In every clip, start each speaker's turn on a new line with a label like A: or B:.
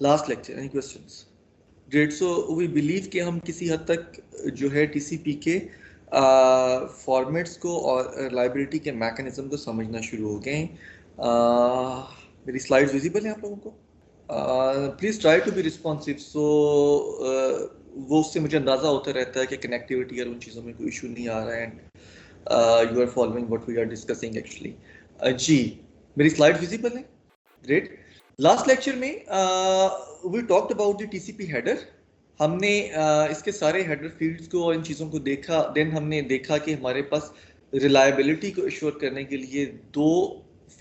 A: Last lecture, any questions? Great. So we believe कि हम किसी हद तक जो है टीसीपी के फॉर्मेट्स को और लाइब्रेरी के मैकेनिज्म को समझना शुरू हो गए हैं। मेरी स्लाइड्स विजिबल हैं आप लोगों को? Please try to be responsive. So वो उससे मुझे अंदाजा होता रहता है कि कनेक्टिविटी और उन चीज़ों में कोई इशू नहीं आ रहा है and you are following what we are discussing actually. जी, मेरी स्लाइड विजिबल है? ग्रेट। लास्ट लेक्चर में we talked about the TCP header. हमने इसके सारे हेडर फील्ड्स को और इन चीज़ों को देखा। देन हमने देखा कि हमारे पास रिलायबिलिटी को एश्योर करने के लिए दो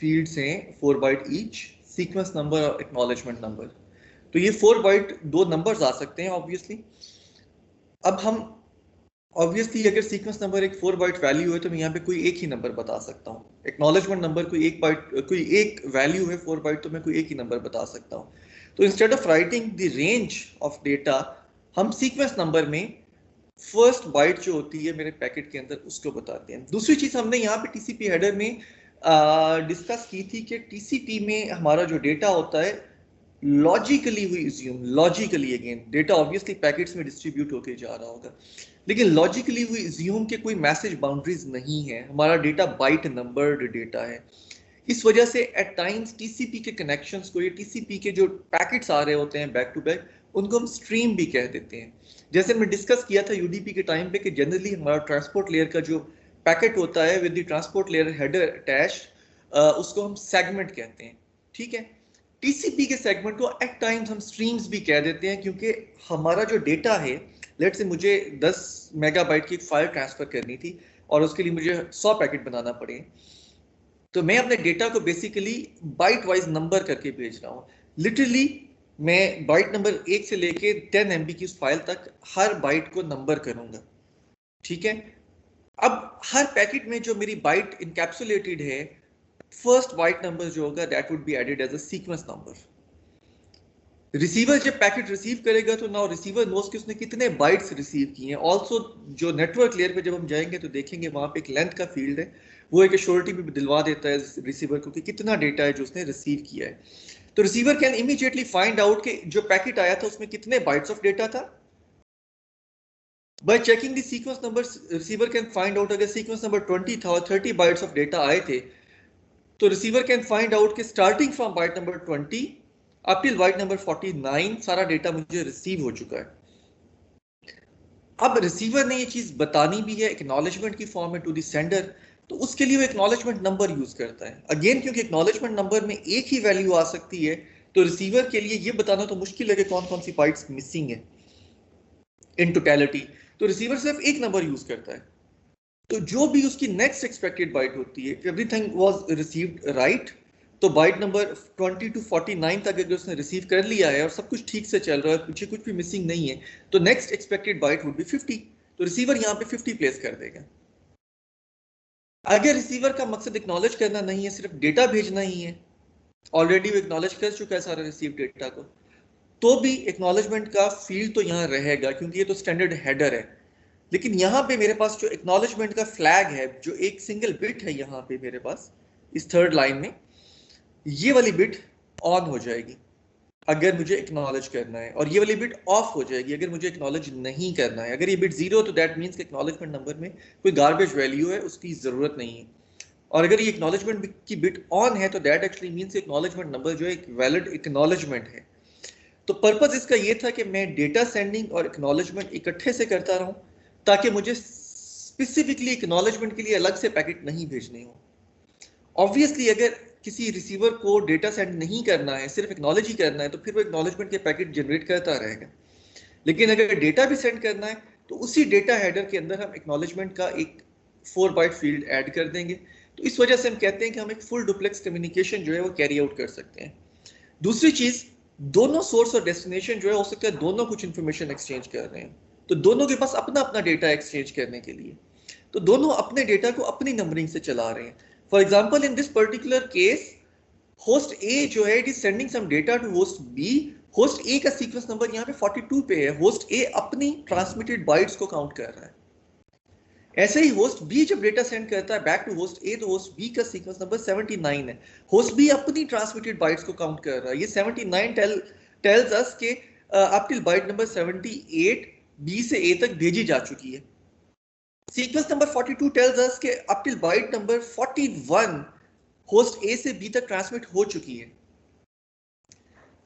A: फील्ड्स हैं, 4 बाइट ईच, सीक्वेंस नंबर और एक्नॉलेजमेंट नंबर। तो ये 4 बाइट दो नंबर्स आ सकते हैं ऑब्वियसली। अब हम ऑब्वियसली अगर सीक्वेंस नंबर एक 4 बाइट वैल्यू है तो मैं यहाँ पे कोई एक ही नंबर बता सकता हूँ। एक्नॉलेजमेंट नंबर कोई एक वैल्यू है 4 बाइट, तो मैं कोई एक ही नंबर बता सकता हूँ। तो instead of writing the range of data, हम सीक्वेंस नंबर में फर्स्ट बाइट जो होती है मेरे पैकेट के अंदर उसको बताते हैं। दूसरी चीज हमने यहाँ पे टीसीपी हेडर में डिस्कस की थी कि टीसीपी में हमारा जो डेटा होता है logically we assume, logically again data obviously packets में डिस्ट्रीब्यूट होके जा रहा होगा, लेकिन लॉजिकली वी अज्यूम के कोई मैसेज बाउंड्रीज नहीं है, हमारा डेटा बाइट नंबर्ड डेटा है। इस वजह से एट टाइम्स टीसीपी के कनेक्शंस को, ये टीसीपी के जो पैकेट्स आ रहे होते हैं बैक टू बैक, उनको हम स्ट्रीम भी कह देते हैं। जैसे हमने डिस्कस किया था यूडीपी के टाइम पे कि जनरली हमारा ट्रांसपोर्ट लेयर का जो पैकेट होता है with the transport layer header attached, उसको हम सेगमेंट कहते हैं। ठीक है, टीसीपी के सेगमेंट को एट टाइम्स हम स्ट्रीम्स भी कह देते हैं, क्योंकि हमारा जो डेटा है, लेट्स से मुझे 10 मेगाबाइट की फाइल ट्रांसफर करनी थी और उसके लिए मुझे 100 पैकेट बनाना पड़े, तो मैं अपने डेटा को बेसिकली बाइट वाइज नंबर करके भेज रहा हूँ। लिटरली मैं बाइट नंबर 1 से लेके 10 MB की उस फाइल तक हर बाइट को नंबर करूंगा। ठीक है, अब हर पैकेट में जो मेरी बाइट इनकैप्सुलेटेड है, फर्स्ट बाइट नंबर जो होगा that would be added as a sequence number. Receiver जब पैकेट रिसीव करेगा तो नाउ रिसीवर नोस कि उसने कितने बाइट्स रिसीव किए हैं। ऑल्सो जो नेटवर्क लेयर पे जब हम जाएंगे तो देखेंगे वहां पे एक लेंथ का फील्ड है, वो एक एश्योरिटी भी दिलवा देता है रिसीवर को कि कितना डेटा है जो उसने रिसीव किया है। तो receiver can immediately find out कि जो पैकेट आया था उसमें कितने बाइट्स ऑफ डेटा था। Bye checking the sequence number, receiver can find out अगर सीक्वेंस नंबर 20 था और 30 बाइट्स ऑफ डेटा आए थे, तो रिसीवर कैन फाइंड आउट कि starting from byte number 20 up till byte number 49 सारा डेटा मुझे रिसीव हो चुका है। अब रिसीवर ने ये चीज बतानी भी है एक्नॉलेजमेंट की फॉर्म में टू द सेंडर, तो उसके लिए वो एक्नॉलेजमेंट नंबर यूज करता है। अगेन क्योंकि एक्नॉलेजमेंट नंबर में एक ही वैल्यू आ सकती है, तो रिसीवर के लिए ये बताना तो मुश्किल है कि कौन कौन सी बाइट्स मिसिंग है इन टोटलिटी, तो रिसीवर सिर्फ एक नंबर यूज करता है। तो जो भी उसकी नेक्स्ट एक्सपेक्टेड बाइट होती है, एवरीथिंग वाज रिसीव्ड राइट, तो बाइट नंबर 20 to 49 तक अगर उसने रिसीव कर लिया है और सब कुछ ठीक से चल रहा है, पीछे कुछ भी मिसिंग नहीं है, तो next expected byte would be 50, तो रिसीवर यहाँ पे 50 प्लेस कर देगा। अगर रिसीवर का मकसद एक्नॉलेज करना नहीं है, सिर्फ डेटा भेजना ही है, ऑलरेडी वो एक्नॉलेज कर चुका है सारे रिसीव डेटा को, तो भी एक्नॉलेजमेंट का फील्ड तो यहाँ रहेगा क्योंकि ये तो स्टैंडर्ड हेडर है। लेकिन यहाँ पे मेरे पास जो एक्नॉलेजमेंट का फ्लैग है, जो एक सिंगल बिट है यहाँ पे मेरे पास इस थर्ड लाइन में, ये वाली बिट ऑन हो जाएगी अगर मुझे एक्नॉलेज करना है, और ये वाली बिट ऑफ हो जाएगी अगर मुझे एक्नॉलेज नहीं करना है। अगर ये बिट 0 तो दैट मीन्स कि एक्नॉलेजमेंट नंबर में कोई गार्बेज वैल्यू है, उसकी जरूरत नहीं है। और अगर ये एक्नॉलेजमेंट की बिट ऑन है तो that actually means acknowledgement number जो है एक वैलिड एक्नॉलेजमेंट है। तो पर्पज इसका ये था कि मैं डेटा सेंडिंग और एक्नॉलेजमेंट इकट्ठे से करता रहूं, ताकि मुझे स्पेसिफिकली एक्नॉलेजमेंट के लिए अलग से पैकेट नहीं भेजने हो। ऑब्वियसली अगर किसी रिसीवर को डेटा सेंड नहीं करना है, सिर्फ एक्नॉलेज ही करना है, तो फिर वो एक्नॉलेजमेंट के पैकेट जनरेट करता रहेगा। लेकिन अगर डेटा भी सेंड करना है तो उसी डेटा हेडर के अंदर हम एक्नॉलेजमेंट का एक 4 बाइट फील्ड ऐड कर देंगे। तो इस वजह से हम कहते हैं कि हम एक फुल डुप्लेक्स कम्युनिकेशन जो है वो कैरी आउट कर सकते हैं। दूसरी चीज, दोनों सोर्स और डेस्टिनेशन जो है हो सकता है दोनों कुछ इंफॉर्मेशन एक्सचेंज कर रहे हैं, तो दोनों के पास अपना अपना डेटा एक्सचेंज करने के लिए, तो दोनों अपने डेटा को अपनी नंबरिंग से चला रहे हैं। For example in this particular case, host A जो है it is sending some data to host B. Host A का सीक्वेंस नंबर यहाँ पे 42 पे है, होस्ट ए अपनी ट्रांसमिटेड बाइट्स को काउंट कर रहा है। ऐसे ही होस्ट बी जब डेटा सेंड करता है बैक टू होस्ट ए, तो होस्ट बी का सीक्वेंस नंबर 79 है, होस्ट बी अपनी ट्रांसमिटेड बाइट्स को काउंट कर रहा है। ये 79 tells us कि up till byte number 78 B से A तक भेजी जा चुकी है. Sequence number 42 tells us कि up till byte number 41 host A से B तक ट्रांसमिट हो चुकी है.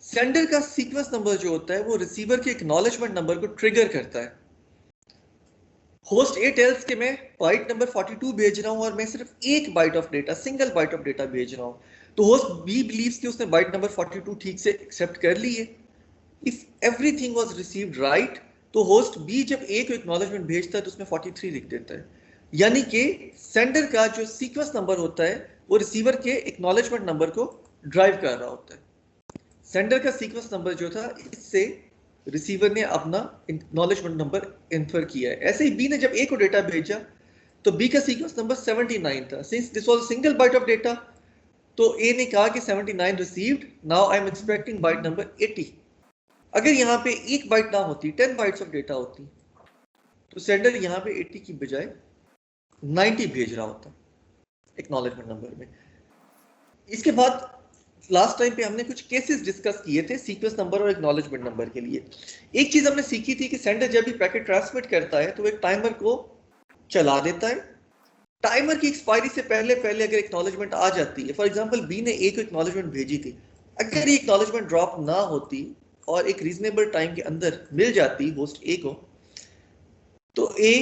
A: सेंडर का सीक्वेंस नंबर जो होता है वो रिसीवर के एक्नॉलेजमेंट नंबर को ट्रिगर करता है. होस्ट ए टेल्स कि मैं बाइट नंबर 42 भेज रहा हूं और मैं सिर्फ एक byte of data, single byte of data भेज रहा हूं. तो होस्ट बी बिलीव्स कि उसने बाइट नंबर 42 ठीक से एक्सेप्ट कर ली है. If everything was received right, तो होस्ट बी जब ए को एक्नॉलेजमेंट भेजता है तो उसमें 43 लिख देता है. यानी कि सेंडर का जो सीक्वेंस नंबर होता है वो रिसीवर के एक्नॉलेजमेंट नंबर को ड्राइव कर रहा होता है. सेंडर का सीक्वेंस नंबर जो था, इससे रिसीवर ने अपना एक्नॉलेजमेंट नंबर इन्फर किया है. ऐसे ही बी ने जब ए को डेटा भेजा तो बी का सीक्वेंस नंबर 79 था. Since this was single byte of data, तो ए ने कहा कि 79 received, now I am expecting byte number 80. अगर यहाँ पे एक बाइट ना होती, 10 बाइट्स ऑफ डेटा होती, तो सेंडर यहाँ पे 80 की बजाय 90 भेज रहा होता एक्नॉलेजमेंट नंबर में. इसके बाद लास्ट टाइम पे हमने कुछ केसेस डिस्कस किए थे सीक्वेंस नंबर और एक्नॉलेजमेंट नंबर के लिए. एक चीज हमने सीखी थी कि सेंडर जब भी पैकेट ट्रांसमिट करता है तो एक टाइमर को चला देता है. टाइमर की एक्सपायरी से पहले अगर एक्नॉलेजमेंट आ जाती है, फॉर एग्जांपल बी ने ए को एक्नॉलेजमेंट भेजी थी, अगर ये एक्नॉलेजमेंट ड्रॉप ना होती और एक रीजनेबल टाइम के अंदर मिल जाती होस्ट ए को, तो ए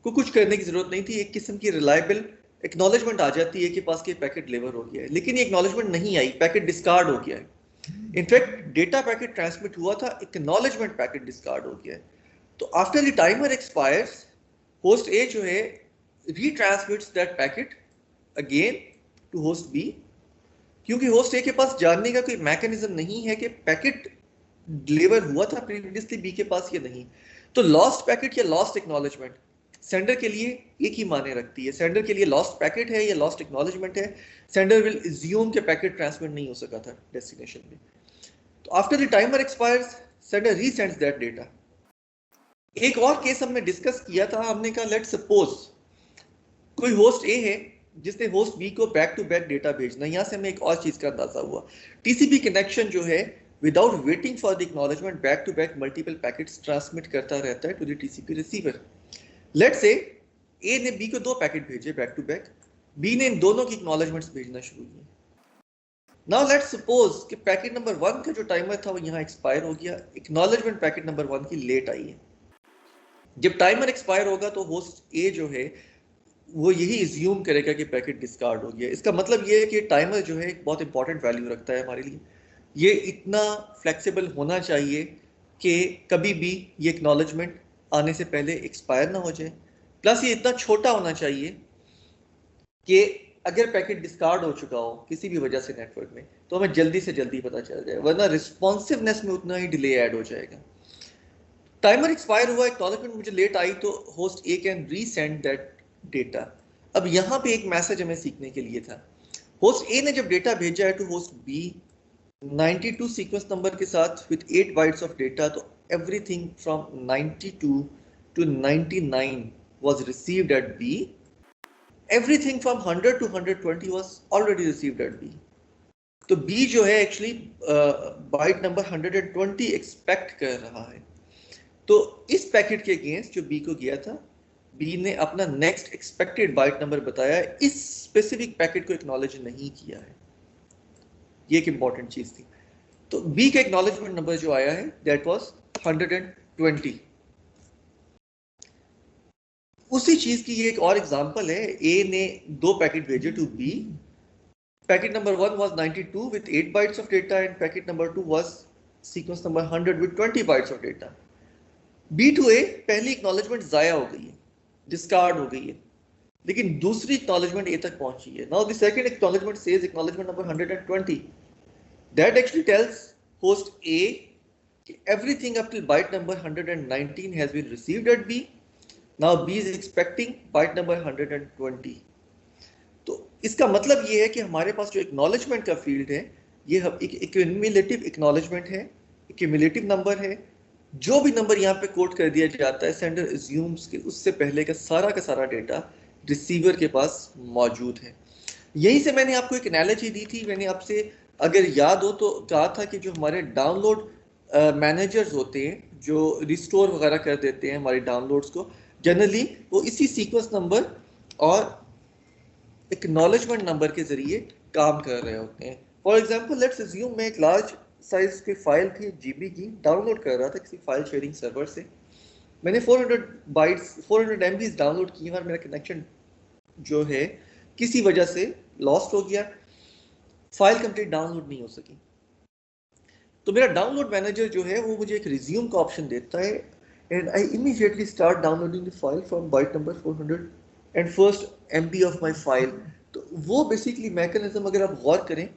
A: को कुछ करने की जरूरत नहीं थी. एक किस्म की रिलायबल एक्नॉलेजमेंट आ जाती है कि पास के पैकेट डिलीवर हो गया है. लेकिन ये एक्नॉलेजमेंट नहीं आई, पैकेट डिस्कार्ड हो गया है. इनफैक्ट डेटा पैकेट ट्रांसमिट हुआ था, एक्नॉलेजमेंट पैकेट डिस्कार्ड हो गया है. तो after the timer expires, host A जो है retransmits that packet again to host B, क्योंकि होस्ट ए के पास जानने का कोई मैकेनिज्म नहीं है कि पैकेट डिलीवर हुआ था प्रीवियसली बी के पास या नहीं. तो लॉस्ट पैकेट या लॉस्ट एक्नॉलेजमेंट सेंडर के लिए एक ही माने रखती है. सेंडर के लिए लॉस्ट पैकेट है या लॉस्ट एक्नॉलेजमेंट है, सेंडर विल अज्यूम कि पैकेट ट्रांसमिट नहीं हो सका था डेस्टिनेशन में. तो after the timer expires, sender resends that data. एक और केस हमने डिस्कस किया था. हमने कहा लेट्स सपोज कोई होस्ट ए है जिसने होस्ट बी को बैक टू बैक डेटा भेजना. यहां से हमें एक और चीज का अंदाजा हुआ. टीसीपी कनेक्शन जो है without waiting for the acknowledgement back to back multiple packets transmit करता रहता है to the TCP receiver. Let's say A ने बी को 2 पैकेट भेजे बैक टू बैक, बी ने इन दोनों की एक्नॉलेजमेंट्स भेजना शुरू किए. नाउ लेट्स सपोज कि पैकेट नंबर 1 का जो टाइमर था वो यहाँ एक्सपायर हो गया, एक्नॉलेजमेंट पैकेट नंबर 1 की लेट आई है. जब टाइमर एक्सपायर होगा तो होस्ट ए जो है वो यही अज्यूम करेगा कि पैकेट डिस्कार्ड हो गया. इसका मतलब ये है कि टाइमर जो है एक बहुत इंपॉर्टेंट वैल्यू रखता है हमारे लिए. ये इतना फ्लेक्सिबल होना चाहिए कि कभी भी ये एक्नॉलेजमेंट आने से पहले एक्सपायर ना हो जाए. प्लस ये इतना छोटा होना चाहिए कि अगर पैकेट डिस्कार्ड हो चुका हो किसी भी वजह से नेटवर्क में, तो हमें जल्दी से जल्दी पता चल जाए, वरना रिस्पॉन्सिवनेस में उतना ही डिले ऐड हो जाएगा. टाइमर एक्सपायर हुआ, एक्नॉलेजमेंट मुझे लेट आई, तो host A can resend that data. अब यहाँ पे एक मैसेज हमें सीखने के लिए था. होस्ट ए ने जब डेटा भेजा है to host B 92 sequence number के साथ विद 8 बाइट्स ऑफ डेटा, तो everything from 92 to 99 was received at B. Everything from 100 to 120 was already received at B. तो B जो है एक्चुअली बाइट नंबर 120 एक्सपेक्ट कर रहा है. तो इस पैकेट के अगेंस्ट जो B को गया था, B ने अपना नेक्स्ट एक्सपेक्टेड बाइट नंबर बताया, इस स्पेसिफिक पैकेट को एक्नॉलेज नहीं किया है. ये एक इंपॉर्टेंट चीज थी. तो B का एक्नॉलेजमेंट नंबर जो आया है दैट वाज 120. उसी चीज की ये एक और एग्जांपल है. ए ने 2 पैकेट भेजे to B. Packet number 1 was 92 with 8 bytes of data and packet number 2 was sequence number 100 with 20 bytes of data. B to A पहली एक्नॉलेजमेंट जाया हो गई है, डिस्कार्ड हो गई है, लेकिन दूसरी एक्नॉलेजमेंट ए तक पहुंची है. Now the second acknowledgement says acknowledgement number 120. That actually tells host A everything up till byte number 119 has been received at B. Now B is expecting byte number 120. तो इसका मतलब ये है कि हमारे पास जो एक्नॉलेजमेंट का फील्ड है ये एक क्यूमुलेटिव एक्नॉलेजमेंट है, क्यूमुलेटिव नंबर है. जो भी नंबर यहाँ पे कोट कर दिया जाता है, सेंडर अज्यूम्स कि उससे पहले का सारा डेटा रिसीवर के पास मौजूद है. यहीं से मैंने आपको एक एनालॉजी दी थी. मैंने आपसे अगर याद हो तो कहा था कि जो हमारे डाउनलोड मैनेजर्स होते हैं जो रिस्टोर वगैरह कर देते हैं हमारी डाउनलोड्स को, जनरली वो इसी सीक्वेंस नंबर और एक्नॉलेजमेंट नंबर के जरिए काम कर रहे होते हैं। फॉर एग्जांपल लेट्स अज्यूम मैं एक लार्ज साइज की फाइल थी जीबी की डाउनलोड कर रहा था किसी फाइल शेयरिंग सर्वर से। मैंने 400 बाइट्स 400 एमबीज डाउनलोड किए और मेरा कनेक्शन जो है किसी वजह से लॉस्ट हो गया, फाइल कंप्लीट डाउनलोड नहीं हो सकी। तो मेरा डाउनलोड मैनेजर जो है वो मुझे एक रिज्यूम का ऑप्शन देता है and I immediately start downloading the file from byte number 400 and first MB of my file. तो वो बेसिकली मैकेनिज्म अगर आप गौर करें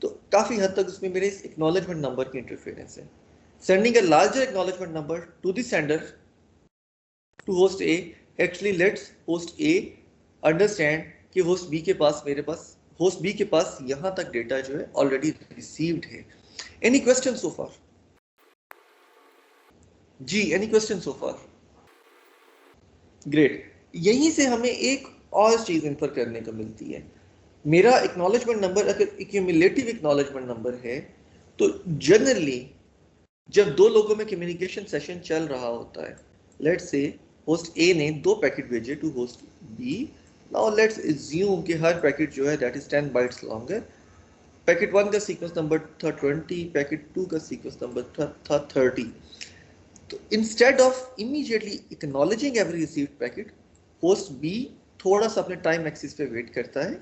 A: तो काफ़ी हद तक उसमें मेरे एक्नॉलेजमेंट नंबर की इंटरफेरेंस है। Sending a larger acknowledgement number to the sender to host A actually let's host A understand कि होस्ट बी के पास मेरे पास होस्ट बी के पास यहाँ तक डेटा जो है ऑलरेडी रिसीव्ड है। Any questions so far? जी, any questions so far? Great. यहीं से हमें एक और चीज इन्फर करने को मिलती है। मेरा एक्नॉलेजमेंट नंबर अगर एक्यूमुलेटिव एक्नॉलेजमेंट नंबर है तो जनरली जब दो लोगों में कम्युनिकेशन सेशन चल रहा होता है, लेट्स से होस्ट ए ने 2 पैकेट भेजे to host B. Now let's assume कि हर पैकेट जो है that is 10 bytes longer. Packet 1 का सीक्वेंस नंबर था 20, पैकेट 2 का सीक्वेंस नंबर था 30। तो instead of immediately acknowledging every received packet, host B थोड़ा सा अपने टाइम एक्सिस पे वेट करता है,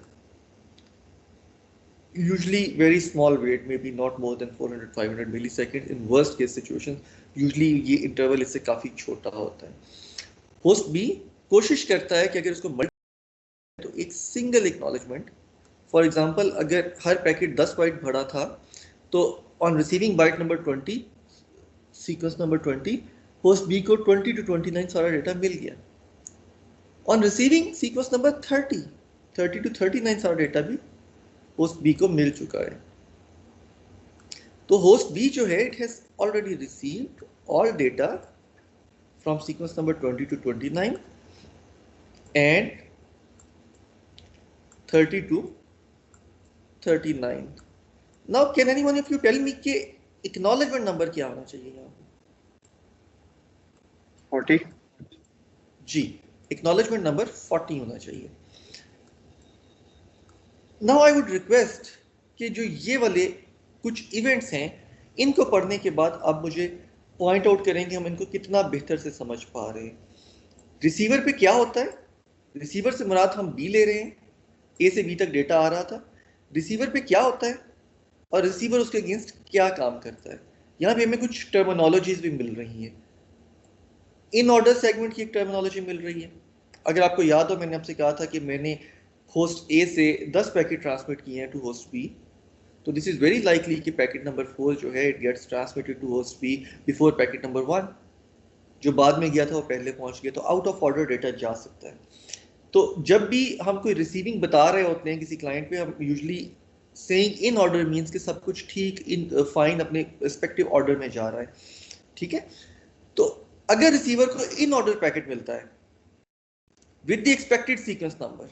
A: usually very small wait, may be not more than 400-500 millisecond in worst case situation. Usually ये इंटरवल इससे काफ़ी छोटा होता है। होस्ट बी कोशिश करता है कि अगर उसको मल्टी तो एक सिंगल एक्नॉलेजमेंट, फॉर एग्जाम्पल अगर हर पैकेट 10 बाइट भरा था तो on receiving byte number 20 sequence number 20 host B को 20 to 29 सारा डेटा मिल गया। On receiving sequence number 30 to 39 सारा डेटा भी होस्ट बी को मिल चुका है। तो होस्ट बी जो है it has already received all data from sequence number 20 to 29 and 30 to 39. Now can anyone of you tell me कि acknowledgement number क्या होना चाहिए यहाँ पे?
B: 40.
A: जी, acknowledgement number 40 होना चाहिए। Now I would request कि जो ये वाले कुछ इवेंट्स हैं इनको पढ़ने के बाद आप मुझे पॉइंट आउट करेंगे हम इनको कितना बेहतर से समझ पा रहे हैं। रिसीवर पे क्या होता है? रिसीवर से मुराद हम बी ले रहे हैं, ए से बी तक डेटा आ रहा था। रिसीवर पे क्या होता है और रिसीवर उसके अगेंस्ट क्या काम करता है, यहाँ पे हमें कुछ टर्मिनोलॉजीज भी मिल रही हैं। इन ऑर्डर सेगमेंट की एक टर्मिनोलॉजी मिल रही है। अगर आपको याद हो मैंने आपसे कहा था कि मैंने होस्ट ए से 10 पैकेट ट्रांसमिट किए हैं टू होस्ट बी, तो दिस इज वेरी लाइकली कि पैकेट नंबर 4 जो है it gets transmitted to host B before packet number 1। जो बाद में गया था वो पहले पहुंच गया, तो आउट ऑफ ऑर्डर डेटा जा सकता है। तो जब भी हम कोई रिसीविंग बता रहे होते हैं किसी क्लाइंट पे, हम usually saying in order means कि सब कुछ ठीक इन फाइन अपने रिस्पेक्टिव ऑर्डर में जा रहा है, ठीक है। तो अगर रिसीवर को इन ऑर्डर पैकेट मिलता है with the expected sequence number,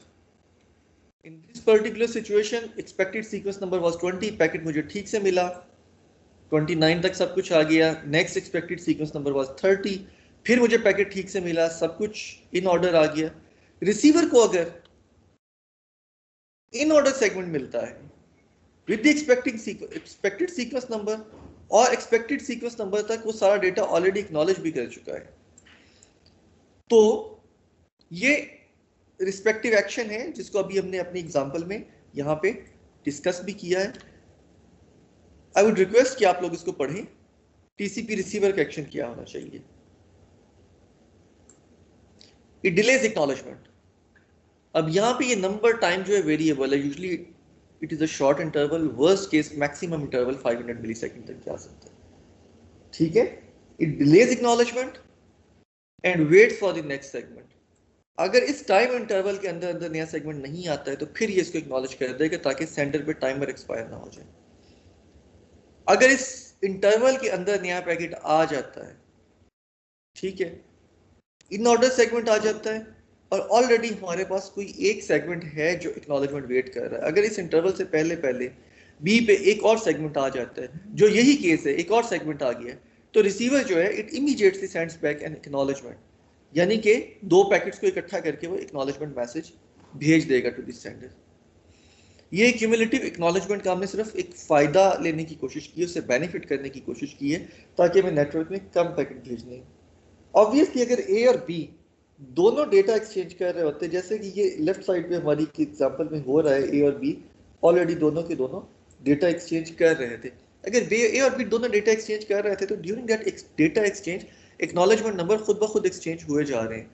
A: in this particular situation expected sequence number was 20, packet मुझे ठीक से मिला, 29 तक सब कुछ आ गया। Next expected sequence number was 30, फिर मुझे पैकेट ठीक से मिला, सब कुछ इन ऑर्डर आ गया। रिसीवर को अगर इन ऑर्डर सेगमेंट मिलता है with the expected sequence number और एक्सपेक्टेड सीक्वेंस नंबर तक वो सारा डेटा ऑलरेडी एक्नॉलेज भी कर चुका है, तो ये रिस्पेक्टिव एक्शन है जिसको अभी हमने अपनी एग्जांपल में यहाँ पे डिस्कस भी किया है। आई वुड रिक्वेस्ट कि आप लोग इसको पढ़ें। टीसीपी रिसीवर का एक्शन क्या होना चाहिए? It delays acknowledgement. अब यहाँ पे ये नंबर टाइम जो है वेरिएबल है, usually it is a short interval, worst case maximum interval 500 millisecond तक जा सकता है, ठीक है। It delays acknowledgement and wait for the next segment. अगर इस टाइम इंटरवल के अंदर अंदर नया सेगमेंट नहीं आता है तो फिर ये इसको एक्नॉलेज कर देगा ताकि सेंडर पे टाइमर एक्सपायर ना हो जाए। अगर इस इंटरवल के अंदर नया पैकेट आ जाता है, ठीक है, इन ऑर्डर सेगमेंट आ जाता है और ऑलरेडी हमारे पास कोई एक सेगमेंट है जो एक्नॉलेजमेंट वेट कर रहा है, अगर इस इंटरवल से पहले पहले बी पे एक और सेगमेंट आ जाता है, जो यही केस है, एक और सेगमेंट आ गया है, तो रिसीवर जो है it immediately sends back N acknowledgement, यानी कि दो पैकेट्स को इकट्ठा करके वो एक्नॉलेजमेंट मैसेज भेज देगा टू द सेंडर। ये क्यूमुलेटिव एक्नॉलेजमेंट का हमने सिर्फ एक फायदा लेने की कोशिश की है, उससे बेनिफिट करने की कोशिश की है, ताकि हमें नेटवर्क में कम पैकेट भेजने हैं। ऑब्वियसली अगर ए और बी दोनों डेटा एक्सचेंज कर रहे होते, जैसे कि ये लेफ्ट साइड पे हमारी एग्जांपल में हो रहा है, ए और बी ऑलरेडी दोनों के दोनों डेटा एक्सचेंज कर रहे थे, अगर ए और बी दोनों डेटा एक्सचेंज कर रहे थे तो during that data exchange acknowledgement number खुद ब खुद एक्सचेंज हुए जा रहे हैं।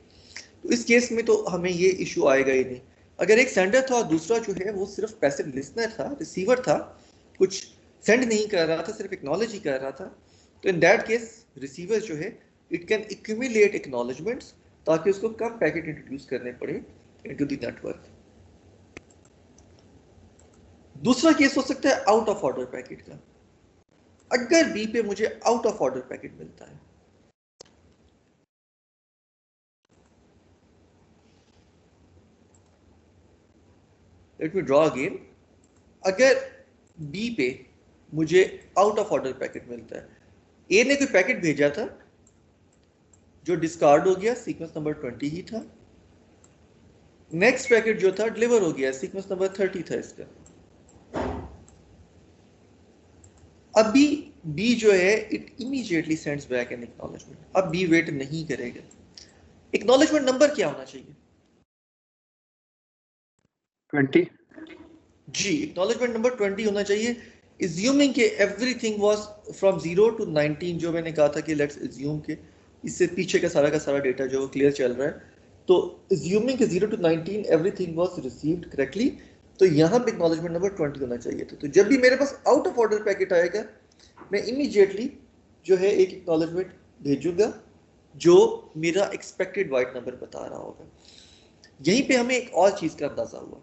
A: तो इस केस में तो हमें ये इशू आएगा ही नहीं। अगर एक सेंडर था और दूसरा जो है वो सिर्फ पैसिव लिसनर था, रिसीवर था, कुछ सेंड नहीं कर रहा था, सिर्फ एक्नॉलेज ही कर रहा था, तो इन दैट केस रिसीवर जो है इट कैन एक्यूमुलेट एक्नॉलेजमेंट्स ताकि उसको कम पैकेट इंट्रोड्यूस करने पड़े इनटू द नेटवर्क। दूसरा केस हो सकता है आउट ऑफ ऑर्डर पैकेट का। अगर बी पे मुझे आउट ऑफ ऑर्डर पैकेट मिलता है, लेट मी ड्रॉ अगेन, अगर बी पे मुझे आउट ऑफ ऑर्डर पैकेट मिलता है, ए ने कोई पैकेट भेजा था जो डिस्कार्ड हो गया, सीक्वेंस नंबर 20 ही था, नेक्स्ट पैकेट जो था डिलीवर हो गया, सीक्वेंस नंबर 30 था इसका। अभी बी जो है it immediately sends back N acknowledgement, अब बी वेट नहीं करेगा। एक्नॉलेजमेंट नंबर क्या होना चाहिए?
B: 20।
A: जी, एक्नॉलेजमेंट नंबर 20 होना चाहिए, इज्यूमिंग के एवरीथिंग वाज फ्रॉम 0 to 19, जो मैंने कहा था कि लेट्स इज्यूम के इससे पीछे का सारा डेटा जो क्लियर चल रहा है, तो इज्यूमिंग के 0 to 19 everything was received correctly, तो यहाँ पे एक्नॉलेजमेंट नंबर 20 होना चाहिए था। तो जब भी मेरे pass out of order packet आएगा, मैं इमीडिएटली जो है एक एक्नॉलेजमेंट भेजूंगा जो मेरा एक्सपेक्टेड वाइट नंबर बता रहा होगा। यहीं पे हमें एक और चीज का अंदाजा हुआ,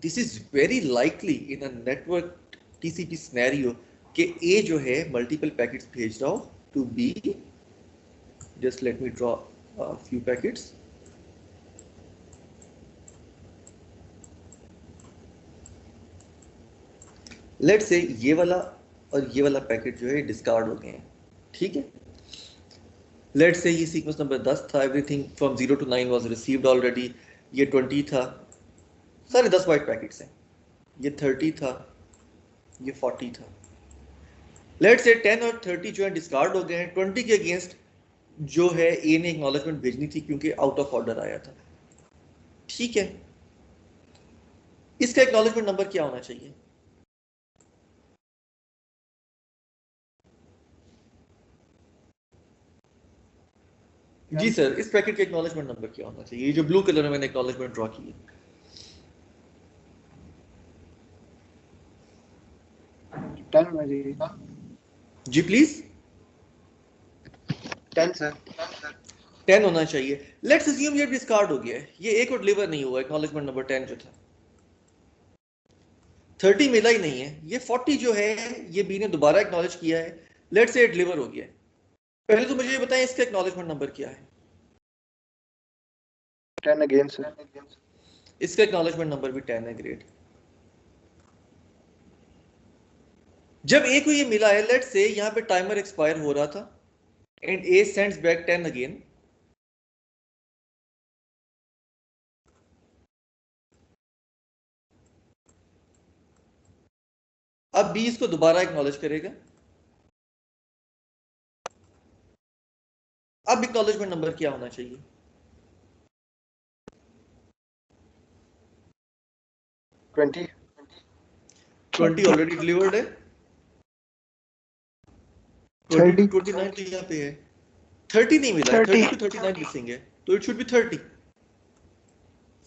A: this is very likely in a network TCP scenario कि ए जो है मल्टीपल पैकेट्स भेज रहा हो to B. Just let me draw few packets. Let's say ये वाला और ये वाला पैकेट जो है डिस्कार्ड हो गए हैं, ठीक है। लेट्स से ये सीक्वेंस नंबर 10 था, everything from 0 to 9 was received already, ये 20 था, सारे 10 वाइट पैकेट्स हैं, ये 30 था, ये 40 था। लेट्स से 10 और 30 जो है डिस्कार्ड हो गए हैं, 20 के अगेंस्ट जो है ए ने एक्नॉलेजमेंट भेजनी थी क्योंकि आउट ऑफ ऑर्डर आया था, ठीक है। इसका एक्नॉलेजमेंट नंबर क्या होना चाहिए? जी सर, इस पैकेट का एक्नॉलेजमेंट नंबर क्या होना चाहिए? ये जो ब्लू कलर में मैंने एक्नॉलेजमेंट ड्रॉ की है,
B: 10
A: जी प्लीज।
B: 10 सर।
A: 10 होना चाहिए। लेट्स अज्यूम ये डिस्कार्ड हो गया है, ये एक और डिलीवर नहीं हुआ, एक्नॉलेजमेंट नंबर 10 जो था, 30 मिला ही नहीं है, ये 40 जो है ये बी ने दोबारा एक्नॉलेज किया है, लेट्स से डिलीवर हो गया है। पहले तो मुझे ये बताएं इसका एक्नॉलेजमेंट नंबर क्या है?
B: 10 अगेन सर।
A: इसका एक्नॉलेजमेंट नंबर भी 10 है, ग्रेट। जब ए को ये मिला है, लेट्स से यहां पे टाइमर एक्सपायर हो रहा था and A sends back 10 again, अब बी इसको दोबारा एक्नॉलेज करेगा। अब एक्नॉलेजमेंट नंबर क्या होना चाहिए?
B: 20
A: ऑलरेडी डिलीवर्ड है, 20 to 29 तो यहाँ पे है, 30 नहीं मिला, 30 to 39 मिसिंग है, तो इट शुड बी 30,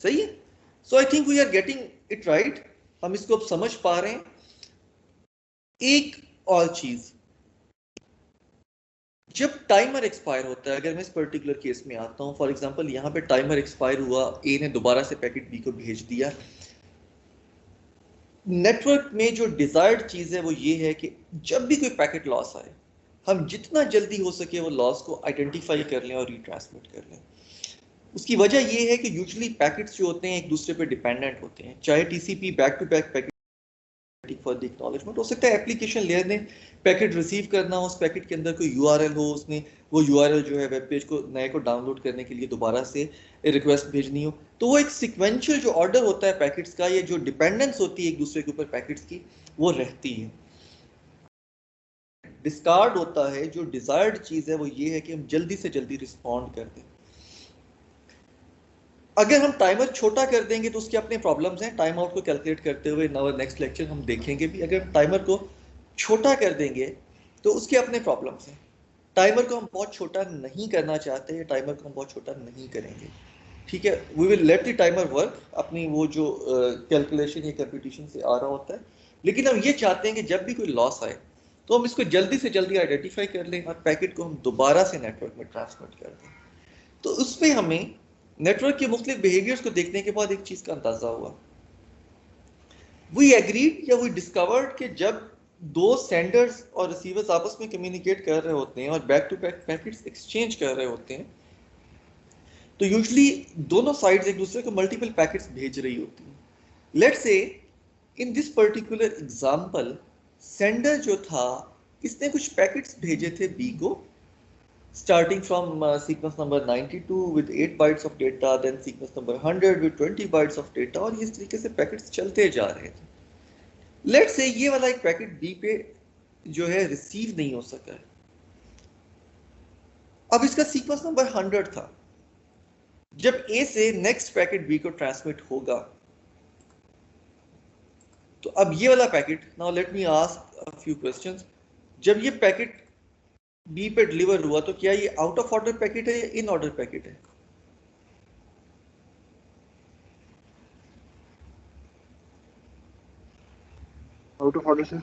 A: सही है। So I think we are getting it right, हम इसको अब समझ पा रहे हैं। एक और चीज, जब टाइमर एक्सपायर होता है, अगर मैं इस पर्टिकुलर केस में आता हूं, फॉर एग्जांपल यहां पे टाइमर एक्सपायर हुआ, ए ने दोबारा से पैकेट बी को भेज दिया, नेटवर्क में जो डिजायर्ड चीज है वो ये है कि जब भी कोई पैकेट लॉस आए, हम जितना जल्दी हो सके वो लॉस को आइडेंटिफाई कर लें और रिट्रांसमिट कर लें। उसकी वजह ये है कि यूजुअली पैकेट्स जो होते हैं एक दूसरे पे डिपेंडेंट होते हैं, चाहे TCP back to back packet for the acknowledgement. हो सकता है एप्लीकेशन लेयर ने पैकेट रिसीव करना हो, उस पैकेट के अंदर कोई यूआरएल हो, उसने वो यूआरएल जो है वेब पेज को नए को डाउनलोड करने के लिए दोबारा से रिक्वेस्ट भेजनी हो। तो वो एक सीक्वेंशियल जो ऑर्डर होता है पैकेट्स का, ये जो डिपेंडेंस होती है एक दूसरे के ऊपर पैकेट्स की, वो रहती है। डिस्कार्ड होता है, जो डिजायर्ड चीज है वो ये है कि हम जल्दी से जल्दी रिस्पॉन्ड कर दें। अगर हम टाइमर छोटा कर देंगे तो उसके अपने प्रॉब्लम्स हैं, टाइम आउट को कैलकुलेट करते हुए नेक्स्ट लेक्चर हम देखेंगे भी। अगर हम टाइमर को छोटा कर देंगे तो उसके अपने प्रॉब्लम्स हैं। टाइमर को हम बहुत छोटा नहीं करना चाहते, टाइमर को हम बहुत छोटा नहीं करेंगे, ठीक है। We will let the timer work अपनी वो जो कैलकुलेशन या कंप्यूटेशन से आ रहा होता है, लेकिन हम ये चाहते हैं कि जब भी कोई लॉस आए तो हम इसको जल्दी से जल्दी आइडेंटिफाई कर लें और पैकेट को हम दोबारा से नेटवर्क में ट्रांसमिट कर दें। तो उसमें हमें नेटवर्क के मुख्तलिफ बिहेवियर्स को देखने के बाद एक चीज का अंदाजा हुआ। वी एग्रीड या वी डिस्कवर्ड कि जब दो सेंडर्स और रिसीवर्स आपस में कम्युनिकेट कर रहे होते हैं और back to back packets exchange कर रहे होते हैं, तो यूजुअली दोनों साइड्स एक दूसरे को मल्टीपल पैकेट्स भेज रही होती हैं। Let's say in this particular example sender जो था इसने कुछ पैकेट्स भेजे थे बी को, starting from sequence number 92 with 8 bytes of data, then sequence number 100 with 20 bytes of data, और इस तरीके से पैकेट्स चलते जा रहे थे। लेट्स से ये वाला एक पैकेट बी पे जो है रिसीव नहीं हो सका है। अब इसका सीक्वेंस नंबर 100 था। जब ए से नेक्स्ट पैकेट बी को ट्रांसमिट होगा तो अब ये वाला packet, now let me ask a few questions, जब ये पैकेट बी पे डिलीवर हुआ तो क्या ये आउट ऑफ ऑर्डर पैकेट है या इन ऑर्डर पैकेट है?
B: Out of order sir.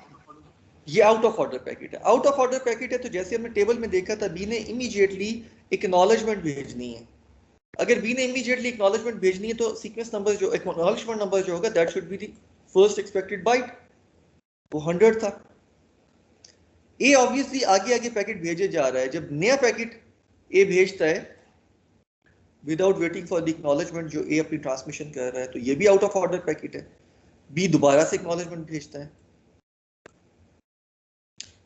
A: ये आउट ऑफ ऑर्डर पैकेट है। आउट ऑफ ऑर्डर पैकेट है तो जैसे हमने टेबल में देखा था, बी ने इमीडिएटली एक्नॉलेजमेंट भेजनी है। अगर बी ने इमीडिएटली एक्नॉलेजमेंट भेजनी है तो सीक्वेंस नंबर जो एक्नॉलेजमेंट नंबर जो होगा that should be the first expected byte, वो 100 था। ए ऑब्वियसली आगे आगे पैकेट भेजे जा रहा है। जब नया पैकेट ए भेजता है without waiting for the acknowledgement जो ए अपनी ट्रांसमिशन कर रहा है, तो ये भी आउट ऑफ ऑर्डर पैकेट है। बी दोबारा से एक्नॉलेजमेंट भेजता है।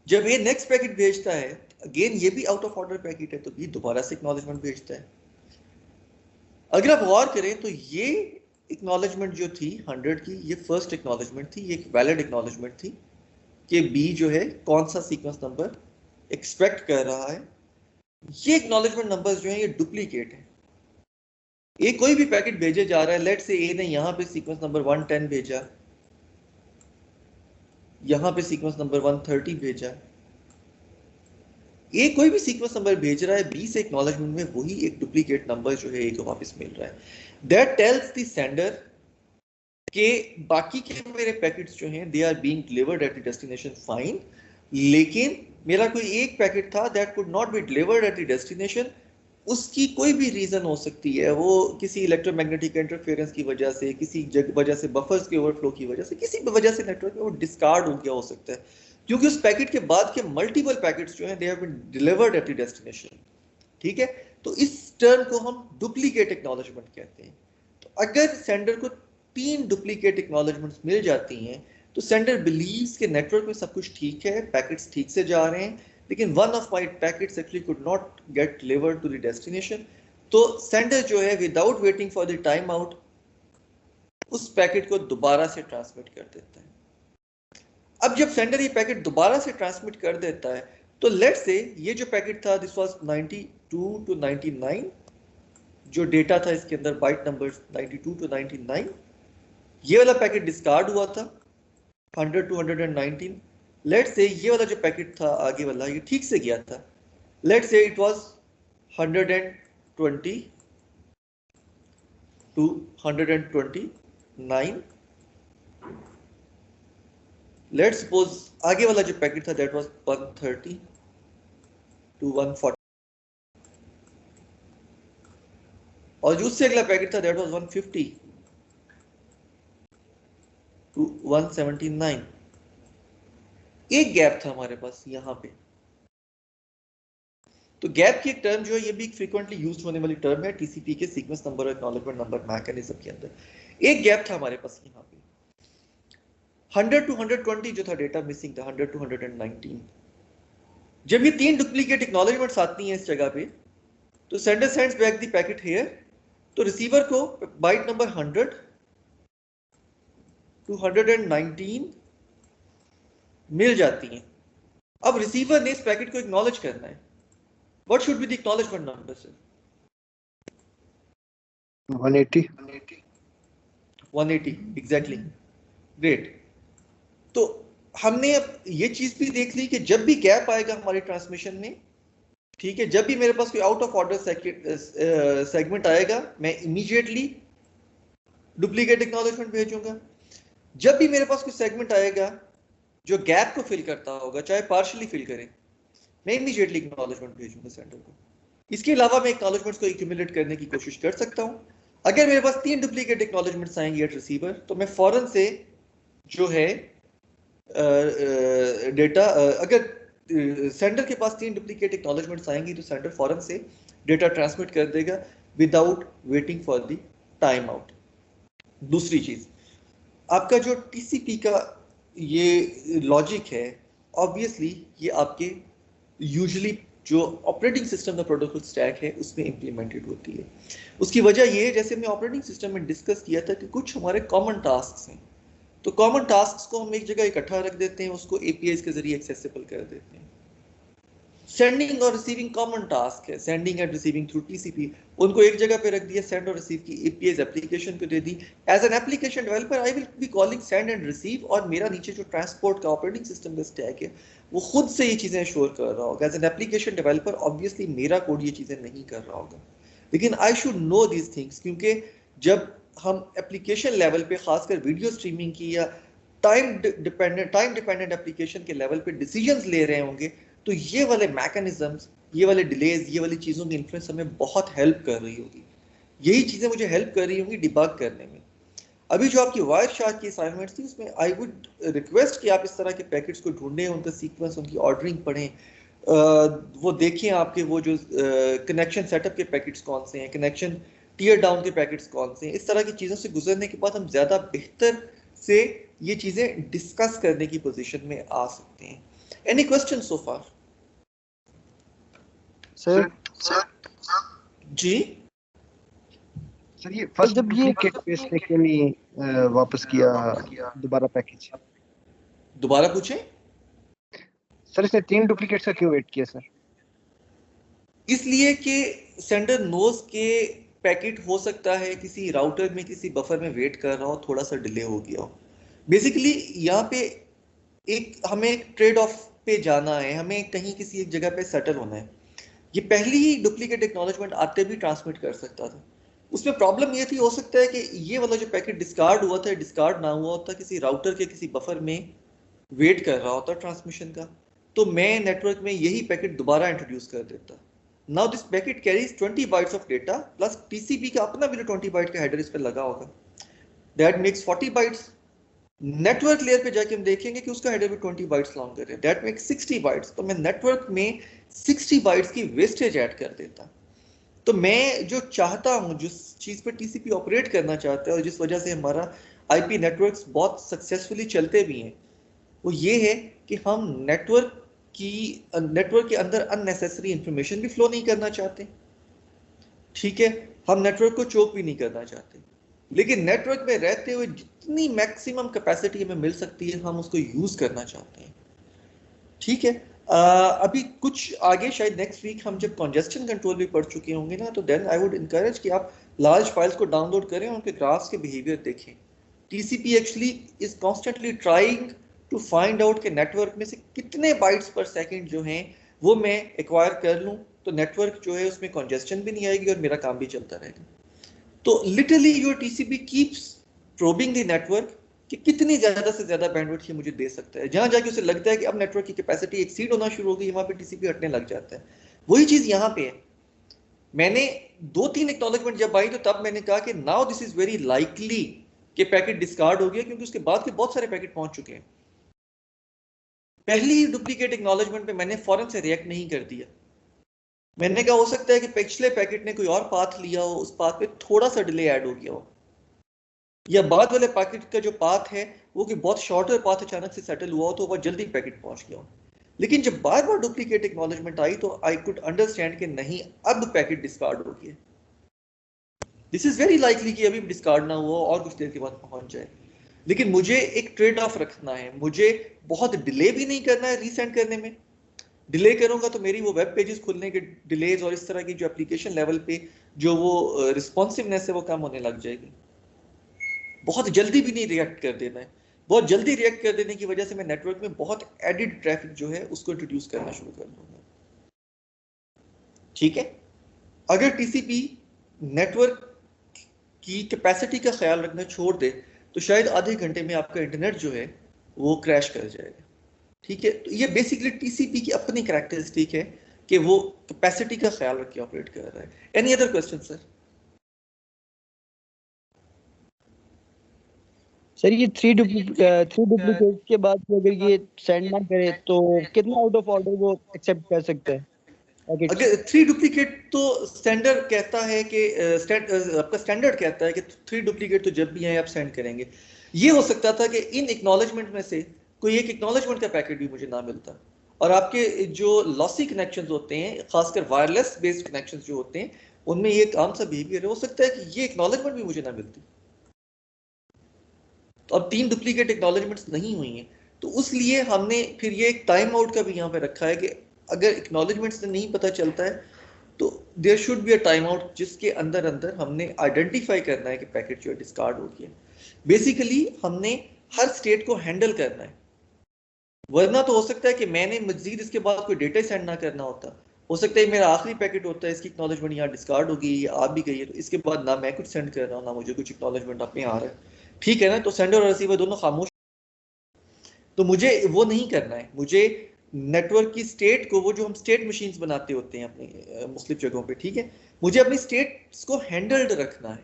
A: जब ए नेक्स्ट पैकेट भेजता है अगेन ये भी आउट ऑफ ऑर्डर पैकेट है, तो बी दोबारा से एक्नॉलेजमेंट भेजता है। अगर आप गौर करें तो ये एक्नॉलेजमेंट जो थी 100 की, ये फर्स्ट एक्नॉलेजमेंट थी, ये एक वैलिड एक्नॉलेजमेंट थी कि बी जो है कौन सा सीक्वेंस नंबर एक्सपेक्ट कर रहा है। ये एक्नॉलेजमेंट नंबर्स जो है ये डुप्लीकेट है। ए कोई भी पैकेट भेजे जा रहा है, लेट से ए ने यहाँ पे सीक्वेंस नंबर 110 भेजा, यहाँ पे सीक्वेंस नंबर 130 भेजा, ए कोई भी सीक्वेंस नंबर भेज रहा है, बी से एक्नॉलेजमेंट में वही एक डुप्लीकेट नंबर जो है ए को वापस मिल रहा है। दैट टेल्स द सेंडर के बाकी के मेरे पैकेट्स जो हैं they are being delivered at the destination fine, लेकिन मेरा कोई एक पैकेट था that could not be delivered at the destination. उसकी कोई भी रीजन हो सकती है, वो किसी इलेक्ट्रोमैग्नेटिक इंटरफेरेंस की वजह से, किसी वजह से, बफर्स के ओवरफ्लो की वजह से, किसी भी वजह से नेटवर्क में वो डिस्कार्ड हो गया हो सकता है, क्योंकि उस पैकेट के बाद के मल्टीपल पैकेट्स जो हैं they have been delivered at the destination. ठीक है, तो इस टर्म को हम डुप्लीकेट एक्नॉलेजमेंट कहते हैं। तो अगर सेंडर को 3 डुप्लीकेट एक्नॉलेजमेंट्स मिल जाती हैं तो सेंडर बिलीव्स के नेटवर्क में सब कुछ ठीक है, पैकेट्स ठीक से जा रहे हैं, लेकिन one of my packets actually could not get delivered to the destination. तो सेंडर जो है without waiting for the time out उस पैकेट को दोबारा से ट्रांसमिट कर देता है। अब जब सेंडर ये पैकेट दोबारा से ट्रांसमिट कर देता है तो लेट्स से ये जो पैकेट था दिस वाज 92 टू 99, जो डेटा था इसके अंदर बाइट नंबर्स 92 टू 99, ये वाला पैकेट डिस्कार्ड हुआ था 100 टू 119। लेट्स से ये वाला जो पैकेट था आगे वाला ये ठीक से गया था, let's say it was 120 to 129। Let's suppose आगे वाला जो पैकेट था दैट वाज 130 टू 140, और जो उससे अगला पैकेट था दैट वाज 150 टू 179। एक गैप था हमारे पास यहां पे। तो गैप की एक टर्म जो है ये भी फ्रीक्वेंटली यूज्ड होने वाली टर्म है टीसीपी के सीक्वेंस नंबर और एक्नॉलेजमेंट नंबर मैकेनिज्म के अंदर। एक गैप था हमारे पास यहां पे 100 to 120 जो था डेटा मिसिंग था, 100 to 119। जब ये 3 डुप्लीकेट एक्नॉलेजमेंट्स आती हैं इस जगह पे, तो sender sends back the packet here, तो रिसीवर को बाइट नंबर 100 to 119 मिल जाती हैं। अब रिसीवर ने इस पैकेट को एक्नॉलेज करना है। What should be the acknowledgement number sir?
B: 180
A: exactly, great. तो हमने अब ये चीज भी देख ली कि जब भी गैप आएगा हमारी ट्रांसमिशन में, ठीक है, जब भी मेरे पास कोई आउट ऑफ ऑर्डर सेगमेंट आएगा, मैं इमीडिएटली डुप्लीकेट एक्नॉलेजमेंट भेजूंगा। जब भी मेरे पास कोई सेगमेंट आएगा जो गैप को फिल करता होगा, चाहे पार्शियली फिल करे, मैं इमीडिएटली एक्नॉलेजमेंट भेजूंगा सेंडर को। इसके अलावा मैं एक्नॉलेजमेंट्स को एक्यूमुलेट करने की कोशिश कर सकता हूं। अगर मेरे पास 3 डुप्लीकेट एक्नॉलेजमेंट्स आएंगे एट रिसीवर, तो मैं फौरन से जो है डेटा, अगर सेंडर के पास 3 डुप्लीकेट एक्नॉलेजमेंट्स आएंगी तो सेंडर फौरन से डेटा ट्रांसमिट कर देगा without waiting for the time out. दूसरी चीज, आपका जो टीसीपी का ये लॉजिक है, ऑब्वियसली ये आपके यूजुअली जो ऑपरेटिंग सिस्टम का प्रोटोकॉल स्टैक है उसमें इंप्लीमेंटेड होती है। उसकी वजह ये है, जैसे हमने ऑपरेटिंग सिस्टम में डिस्कस किया था, कि कुछ हमारे कॉमन टास्क हैं, तो कॉमन टास्क को हम एक जगह इकट्ठा रख देते हैं, उसको एपीआई के जरिए एक्सेसिबल कर देते हैं। सेंडिंग और रिसीविंग कॉमन टास्क है, sending end receiving through TCP, उनको एक जगह पे रख दिया, सेंड और रिसीव की एपीआई एप्लीकेशन को दे दी। As an application developer I will be calling send and receive, और मेरा नीचे जो ट्रांसपोर्ट का ऑपरेटिंग सिस्टम का स्टैक है वो खुद से ये चीजें शोर कर रहा होगा। As an application developer obviously मेरा कोड ये चीजें नहीं कर रहा होगा, लेकिन I should know these things, क्योंकि जब हम एप्लीकेशन लेवल पे खासकर वीडियो स्ट्रीमिंग की या टाइम डिपेंडेंट एप्लीकेशन के लेवल पे डिसीजंस ले रहे होंगे, तो ये वाले मैकेनिज्म्स, ये वाले डिलेज, ये वाली चीज़ों की इन्फ्लुएंस हमें बहुत हेल्प कर रही होगी। यही चीज़ें मुझे हेल्प कर रही होंगी डिबग करने में। अभी जो आपकी वायरशार्क की असाइनमेंट्स थी, उसमें आई वुड रिक्वेस्ट कि आप इस तरह के पैकेट्स को ढूंढें, उनका सीक्वेंस, उनकी ऑर्डरिंग पढ़ें, वो देखें आपके वो जो कनेक्शन सेटअप के पैकेट्स कौन से हैं, कनेक्शन टीयर डाउन के पैकेट्स कौन से हैं। इस तरह की चीज़ों से गुजरने के बाद हम ज़्यादा बेहतर से ये चीज़ें डिस्कस करने की पोजीशन में आ सकते हैं। एनी क्वेश्चन सो फार?
B: सर
A: जी
B: सर, ये फर्स्ट जब ये किट पे इसने क्यों नहीं वापस किया दोबारा पैकेज?
A: दोबारा पूछें
B: सर, इसने 3 डुप्लीकेट्स का क्यों वेट किया सर?
A: इसलिए कि सेंडर नोज के पैकेट हो सकता है किसी राउटर में किसी बफर में वेट कर रहा हो, थोड़ा सा डिले हो गया हो। बेसिकली यहाँ पे हमें एक ट्रेड ऑफ पे जाना है, हमें कहीं किसी एक जगह पे सेटल होना है। ये पहली ही डुप्लीकेट एक्नॉलेजमेंट आते भी ट्रांसमिट कर सकता था। उसमें प्रॉब्लम ये थी, हो सकता है कि ये वाला जो पैकेट डिस्कार्ड हुआ था, डिस्कार्ड ना हुआ होता, किसी राउटर के किसी बफर में वेट कर रहा होता ट्रांसमिशन का, तो मैं नेटवर्क में यही पैकेट दोबारा इंट्रोड्यूस कर देता। Now this packet carries 20 bytes of data plus TCP का अपना भी 20 बाइट का हेडर इस पर लगा होगा, that makes 40 bytes. Network layer पे जाके हम देखेंगे कि उसका हेडर भी 20 बाइट्स लॉन्ग कर है, दैट मेक्स 60 बाइट्स। तो मैं नेटवर्क में 60 बाइट्स की वेस्टेज ऐड कर देता। तो मैं जो चाहता हूं, जिस चीज पे टीसीपी ऑपरेट करना चाहता है और जिस वजह से हमारा आईपी नेटवर्क्स बहुत सक्सेसफुली चलते भी हैं, वो ये है कि हम नेटवर्क के अंदर अननेसेसरी इंफॉर्मेशन भी फ्लो नहीं करना चाहते, ठीक है, हम नेटवर्क को चोक भी नहीं करना चाहते, लेकिन नेटवर्क में रहते हुए जितनी मैक्सिमम कैपेसिटी हमें मिल सकती है हम उसको यूज करना चाहते हैं, ठीक है। अभी कुछ आगे शायद नेक्स्ट वीक हम जब कॉन्जेस्शन कंट्रोल भी पढ़ चुके होंगे ना, तो देन आई वुड इनकरेज कि आप लार्ज फाइल्स को डाउनलोड करें और उनके ग्राफ्स के बिहेवियर देखें। TCP actually is constantly trying to find out के नेटवर्क में से कितने बाइट्स पर सेकेंड जो हैं वो मैं एक्वायर कर लूँ, तो नेटवर्क जो है उसमें कॉन्जेस्शन भी नहीं आएगी और मेरा काम भी चलता रहेगा। तो literally your TCP keeps probing the network कि कितनी ज्यादा से ज्यादा बैंडविड्थ ये मुझे दे सकता है। जहां जाके उसे लगता है कि अब नेटवर्क की कैपेसिटी एक्सीड होना शुरू हो गई, वहां पे टीसीपी हटने लग जाता है। वही चीज यहाँ पे है। मैंने 2-3 एक्नॉलेजमेंट जब आई तो तब मैंने कहा कि now this is very likely कि पैकेट डिस्कार्ड हो गया, क्योंकि उसके बाद के बहुत सारे पैकेट पहुंच चुके हैं। पहली डुप्लीकेट एक्नॉलेजमेंट पे मैंने फौरन से रिएक्ट नहीं कर दिया। मैंने कहा हो सकता है कि पिछले पैकेट ने कोई और पाथ लिया हो, उस पाथ पे थोड़ा सा डिले ऐड हो गया हो, या बाद वाले पैकेट का जो पाथ है वो कि बहुत शॉर्टर पाथ अचानक से सेटल हुआ हो तो बहुत जल्दी पैकेट पहुंच गया हो। लेकिन जब बार बार डुप्लीकेट एक्नॉलेजमेंट आई तो आई कुड अंडरस्टैंड कि नहीं, अब पैकेट डिस्कार्ड हो गया। दिस इज वेरी लाइकली कि अभी डिस्कार्ड ना हुआ और कुछ देर के बाद पहुंच जाए। लेकिन मुझे एक ट्रेड ऑफ रखना है, मुझे बहुत डिले भी नहीं करना है रीसेंड करने में। डिले करूंगा तो मेरी वो वेब पेजेस खुलने के डिलेज और इस तरह की जो एप्लीकेशन लेवल पे जो वो रिस्पॉन्सिवनेस है वो कम होने लग जाएगी। बहुत जल्दी भी नहीं रिएक्ट कर देना है। बहुत जल्दी रिएक्ट कर देने की वजह से मैं नेटवर्क में बहुत एडिड ट्रैफिक जो है उसको इंट्रोड्यूस करना शुरू कर दूंगा। ठीक है, अगर टीसीपी नेटवर्क की कैपेसिटी का ख्याल रखना छोड़ दे तो शायद आधे घंटे में आपका इंटरनेट जो है वो क्रैश कर जाएगा। ठीक है, तो ये बेसिकली टीसीपी की अपनी कैरेक्टरिस्टिक है कि वो कैपेसिटी का ख्याल रख के ऑपरेट कर रहा है। Any other question sir?
B: Sir ये थ्री डुप्लीकेट के बाद अगर ये सेंड ना करे तो कितना आउट ऑफ ऑर्डर वो एक्सेप्ट कर सकते हैं?
A: अगर 3 डुप्लीकेट तो स्टैंडर्ड कहता है कि आपका स्टैंडर्ड कहता है कि 3 डुप्लीकेट तो जब भी आए आप सेंड करेंगे। ये हो सकता था कि इन एक्नॉलेजमेंट में से कोई एक एक्नॉलेजमेंट का पैकेट भी मुझे ना मिलता, और आपके जो लॉसी कनेक्शंस होते हैं, खासकर वायरलेस बेस्ड कनेक्शंस जो होते हैं, उनमें ये काम सा बिहेवियर है, हो सकता है कि ये एक्नॉलेजमेंट भी मुझे ना मिलती। तो अब 3 डुप्लीकेट एक्नॉलेजमेंट्स नहीं हुई हैं, तो उसलिए हमने फिर ये एक टाइम आउट का भी यहाँ पे रखा है कि अगर एक्नॉलेजमेंट से नहीं पता चलता है तो there should be a time out जिसके अंदर अंदर हमने आइडेंटिफाई करना है कि पैकेट जो है डिस्कार्ड हो गया। बेसिकली हमने हर स्टेट को हैंडल करना है, वरना तो हो सकता है कि मैंने मजीद इसके बाद कोई डेटा सेंड ना करना होता। हो सकता है मेरा आखिरी पैकेट होता है, इसकी एक्नॉलेजमेंट यहाँ डिस्कार्ड हो गई या आ भी गई है, तो इसके बाद ना मैं कुछ सेंड कर रहा हूँ ना मुझे कुछ एक्नॉलेजमेंट अपने आ रहा है। ठीक है ना, तो सेंडर और रिसीवर दोनों खामोश। तो मुझे वो नहीं करना है। मुझे नेटवर्क की स्टेट को, वो जो हम स्टेट मशीन्स बनाते होते हैं अपनी मुख्तलिफ जगहों पे, ठीक है, मुझे अपनी स्टेट्स को हैंडल्ड रखना है।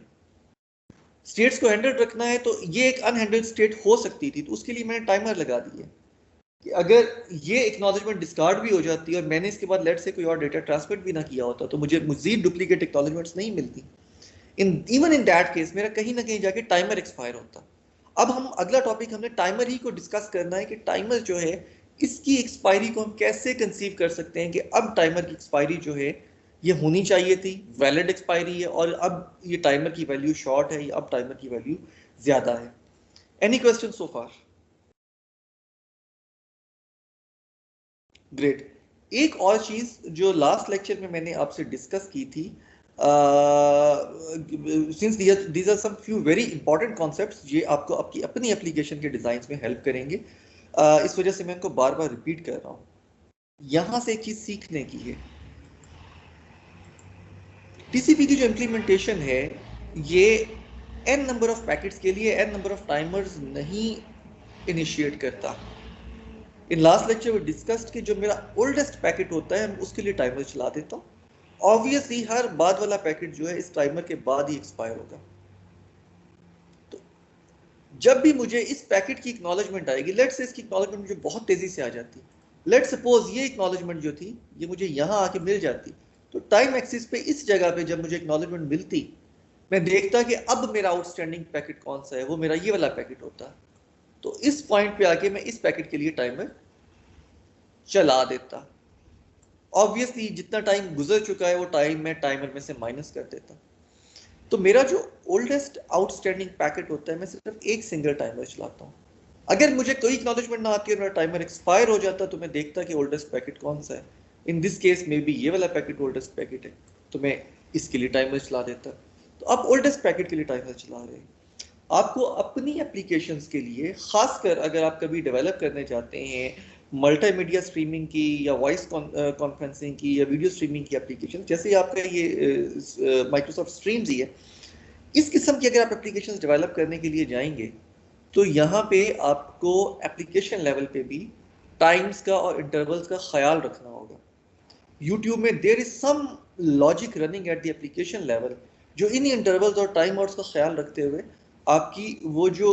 A: स्टेट्स को हैंडल्ड रखना है तो ये एक अनहैंडल्ड स्टेट हो सकती थी, तो उसके लिए मैंने टाइमर लगा दिया कि अगर ये एक्नॉलेजमेंट डिस्कार्ड भी हो जाती है और मैंने इसके बाद लेट से कोई और डेटा ट्रांसमिट भी ना किया होता तो मुझे मजीद डुप्लीकेट एक्नॉलेजमेंट्स नहीं मिलती। इवन इन दैट केस मेरा कहीं ना कहीं जाके टाइमर एक्सपायर होता। अब हम अगला टॉपिक हमने टाइमर ही को डिस्कस करना है कि टाइमर जो है इसकी एक्सपायरी को हम कैसे कंसीव कर सकते हैं कि अब टाइमर की एक्सपायरी जो है ये होनी चाहिए थी, वैलिड एक्सपायरी है, और अब ये टाइमर की वैल्यू शॉर्ट है या अब टाइमर की वैल्यू ज्यादा है। Any question so far? Great. एक और चीज जो लास्ट लेक्चर में मैंने आपसे डिस्कस की थी, since these are some few very important concepts, ये आपको आपकी अपनी एप्लीकेशन के डिजाइन में हेल्प करेंगे, इस वजह से मैं इनको बार बार रिपीट कर रहा हूँ। यहां से एक चीज सीखने की है, टीसीपी की जो इम्प्लीमेंटेशन है ये n नंबर ऑफ पैकेट्स के लिए n नंबर ऑफ टाइमर्स नहीं इनिशिएट करता। इन लास्ट लेक्चर में डिस्कस्ड कि जो मेरा ओल्डेस्ट पैकेट होता है उसके लिए टाइमर चला देता हूँ। ऑब्वियसली हर बाद वाला पैकेट जो है इस टाइमर के बाद ही एक्सपायर होगा। तो जब भी मुझे इस पैकेट की एक्नॉलेजमेंट आएगी, लेट्स से इसकी एक्नॉलेजमेंट मुझे बहुत तेजी से आ जाती, लेट्स सपोज ये एक्नॉलेजमेंट जो थी ये मुझे यहाँ आके मिल जाती, तो टाइम एक्सिस पे इस जगह पे जब मुझे एक्नॉलेजमेंट मिलती, मैं देखता कि अब मेरा आउटस्टैंडिंग पैकेट कौन सा है, वो मेरा ये वाला पैकेट होता। तो इस पॉइंट पे आके मैं इस पैकेट के लिए टाइमर चला देता। ऑब्वियसली जितना टाइम गुजर चुका है वो टाइम मैं टाइमर में से माइनस कर देता। तो मेरा जो ओल्डेस्ट आउटस्टैंडिंग पैकेट होता है मैं सिर्फ एक सिंगल टाइमर चलाता हूँ। अगर मुझे कोई एक्नॉलेजमेंट ना आती और मेरा टाइमर एक्सपायर हो जाता तो मैं देखता कि ओल्डेस्ट पैकेट कौन सा है। इन दिस केस में भी ये वाला पैकेट ओल्डेस्ट पैकेट है, तो मैं इसके लिए टाइमर चला देता। तो आप ओल्डेस्ट पैकेट के लिए टाइमर चला रहे हैं। आपको अपनी एप्लीकेशंस के लिए, खासकर अगर आप कभी डेवलप करने चाहते हैं मल्टीमीडिया स्ट्रीमिंग की या वॉइस कॉन्फ्रेंसिंग की या वीडियो स्ट्रीमिंग की एप्लीकेशन, जैसे आपका ये माइक्रोसॉफ्ट स्ट्रीम्स ही है, इस किस्म की अगर आप एप्लीकेशंस डेवलप करने के लिए जाएंगे तो यहाँ पे आपको एप्लीकेशन लेवल पे भी टाइम्स का और इंटरवल्स का ख्याल रखना होगा। यूट्यूब में there is some logic running at the application level जो इन इंटरवल्स और टाइम आउट्स का ख्याल रखते हुए आपकी वो जो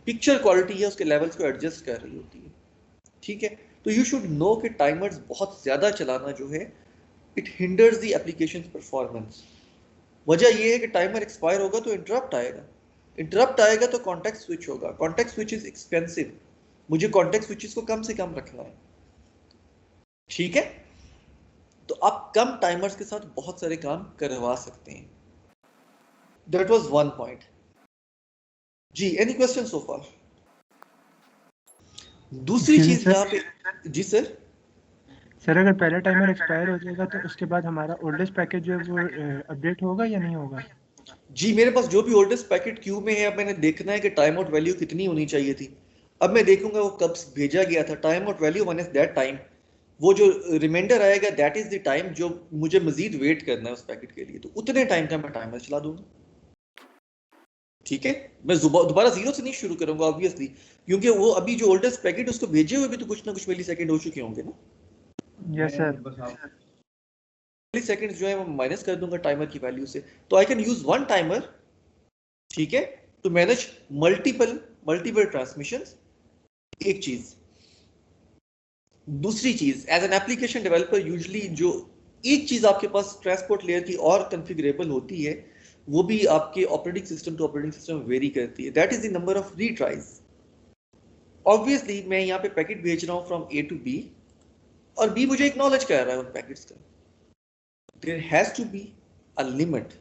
A: पिक्चर क्वालिटी है उसके लेवल्स को एडजस्ट कर रही होती है। ठीक है, तो यू शुड नो कि टाइमर्स बहुत ज़्यादा चलाना जो है it hinders the application performance. वजह यह है कि टाइमर एक्सपायर होगा तो इंटरप्ट आएगा, इंटरप्ट आएगा तो कॉन्टेक्स्ट स्विच होगा, कॉन्टेक्स्ट स्विच इज एक्सपेंसिव, मुझे कॉन्टेक्स्ट स्विचेस को कम से कम रखना है, ठीक है। तो आप कम टाइमर्स के साथ बहुत सारे काम करवा सकते हैं। That was one point. जी, एनी क्वेश्चन सो फार? दूसरी चीज यहाँ पे, जी सर।
C: सर अगर पहला टाइमर एक्सपायर हो जाएगा तो उसके बाद हमारा ओल्डेस्ट पैकेज जो है वो अपडेट होगा या नहीं होगा?
A: जी, मेरे पास जो भी ओल्डेस्ट पैकेट क्यू में है, अब मैंने देखना है कि टाइम आउट वैल्यू कितनी होनी चाहिए थी। अब मैं देखूंगा वो कब भेजा गया था, time out value minus that time, वो जो रिमाइंडर आएगा दैट इज द टाइम जो मुझे मजीद वेट करना है उस पैकेट के लिए, तो उतने टाइम का मैं टाइमर चला दूंगा, ठीक है। मैं दोबारा जीरो से नहीं शुरू करूंगा ऑब्वियसली, क्योंकि वो अभी जो ओल्डेस्ट पैकेट उसको भेजे हुए भी तो कुछ ना कुछ मिली सेकेंड हो चुके होंगे ना।
C: Yes sir.
A: मिली सेकेंड जो है वो माइनस कर दूंगा टाइमर की वैल्यू से, तो I can use one timer, ठीक है, टू मैनेज मल्टीपल ट्रांसमिशंस। एक चीज, दूसरी चीज, as an application developer usually जो एक चीज आपके पास ट्रांसपोर्ट लेयर की और कॉन्फ़िगरेबल होती है, वो भी आपके operating system to operating system vary करती है, that is the number of retries. Obviously मैं यहाँ पे पैकेट भेज रहा हूँ फ्रॉम ए टू बी, और बी मुझे एक्नॉलेज कर रहा है उन पैकेट्स का, there has to be a limit.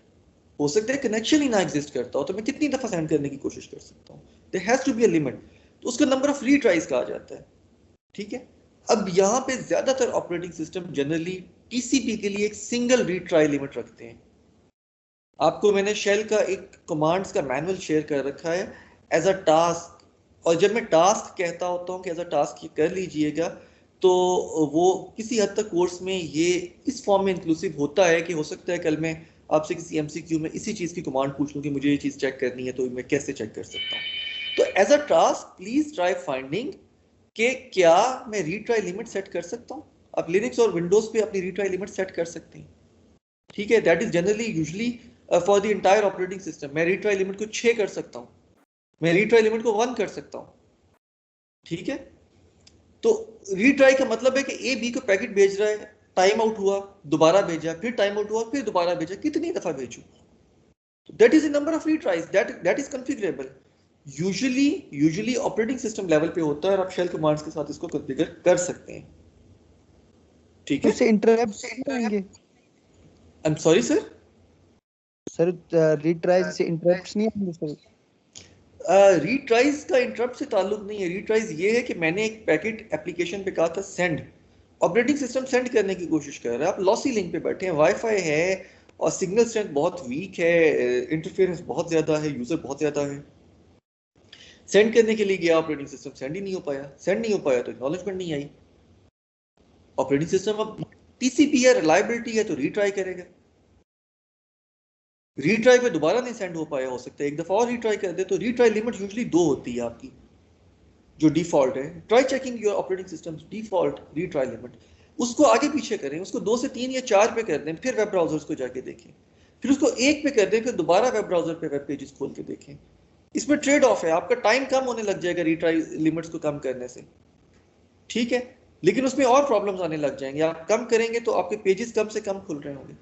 A: हो सकता है कनेक्शन ही ना एग्जिस्ट करता हो तो मैं कितनी दफा सेंड करने की कोशिश कर सकता हूँ, there has to be a limit, तो उसको नंबर ऑफ रीट्राइज कहा जाता है, ठीक है। अब यहाँ पे ज्यादातर ऑपरेटिंग सिस्टम जनरली टीसीपी के लिए एक सिंगल रीट्राई लिमिट रखते हैं। आपको मैंने शेल का एक कमांड्स का मैनुअल शेयर कर रखा है एज अ टास्क, और जब मैं टास्क कहता होता हूँ कि एज अ टास्क ये कर लीजिएगा, तो वो किसी हद तक कोर्स में ये इस फॉर्म में इंक्लूसिव होता है कि हो सकता है कल मैं आपसे किसी एमसीक्यू में इसी चीज की कमांड पूछ लूँ कि मुझे ये चीज चेक करनी है, तो मैं कैसे चेक कर सकता हूँ। तो as a task please try finding कि क्या मैं रीट्राई लिमिट सेट कर सकता हूँ। आप लिनक्स और विंडोज पे अपनी रीट्राई लिमिट सेट कर सकते हैं, ठीक है। That is generally usually for the entire operating system. मैं रीट्राई लिमिट को 6 कर सकता हूँ, मैं रीट्राई लिमिट को 1 कर सकता हूँ, ठीक है। तो रीट्राई का मतलब है कि ए बी को पैकेट भेज रहा है, टाइम आउट हुआ, दोबारा भेजा, फिर टाइम आउट हुआ, फिर दोबारा भेजा, कितनी दफा भेजूं, that is the number of retries, that is configurable. Usually operating system level पे होता है और आप शेल कमांड्स के साथ इसको कॉन्फ़िगर कर सकते हैं, ठीक है।
B: उससे इंटरप्ट आएंगे?
A: I am sorry sir.
B: Sir retry से इंटरप्ट्स नहीं आएंगे सर?
A: रीट्राइज का इंटरप्ट से ताल्लुक नहीं है। रीट्राइज ये है कि मैंने एक पैकेट एप्लीकेशन पे कहा था सेंड, ऑपरेटिंग सिस्टम सेंड करने की कोशिश कर रहा है, आप लॉसी लिंक पे बैठे हैं, वाईफाई है और सिग्नल स्ट्रेंथ बहुत वीक है, इंटरफेरेंस बहुत ज्यादा है, यूजर बहुत ज्यादा है, सेंड करने के लिए गया, ऑपरेटिंग सिस्टम सेंड ही नहीं हो पाया, सेंड नहीं हो पाया तो एक्नॉलेजमेंट नहीं आई। ऑपरेटिंग सिस्टम अब टीसीपी है, रिलायबिलिटी है, तो रीट्राई करेगा, रीट्राई पे दोबारा नहीं सेंड हो पाया, हो सकता है एक दफा और रीट्राई कर दे, तो रीट्राई लिमिट यूजुअली 2 होती है आपकी, जो डिफॉल्ट है। Try checking your operating system default retry limit, उसको आगे पीछे करें, उसको 2 से 3 या 4 पे कर दें, फिर वेब ब्राउजर्स को जाके देखें, फिर उसको 1 पे कर दें, फिर दोबारा वेब ब्राउजर पे वेब पेजेस खोल के देखें। इसमें ट्रेड ऑफ है, आपका टाइम कम होने लग जाएगा रीट्राई लिमिट्स को कम करने से, ठीक है, लेकिन उसमें और प्रॉब्लम्स आने लग जाएंगे। आप कम करेंगे तो आपके पेजेस कम से कम खुल रहे होंगे,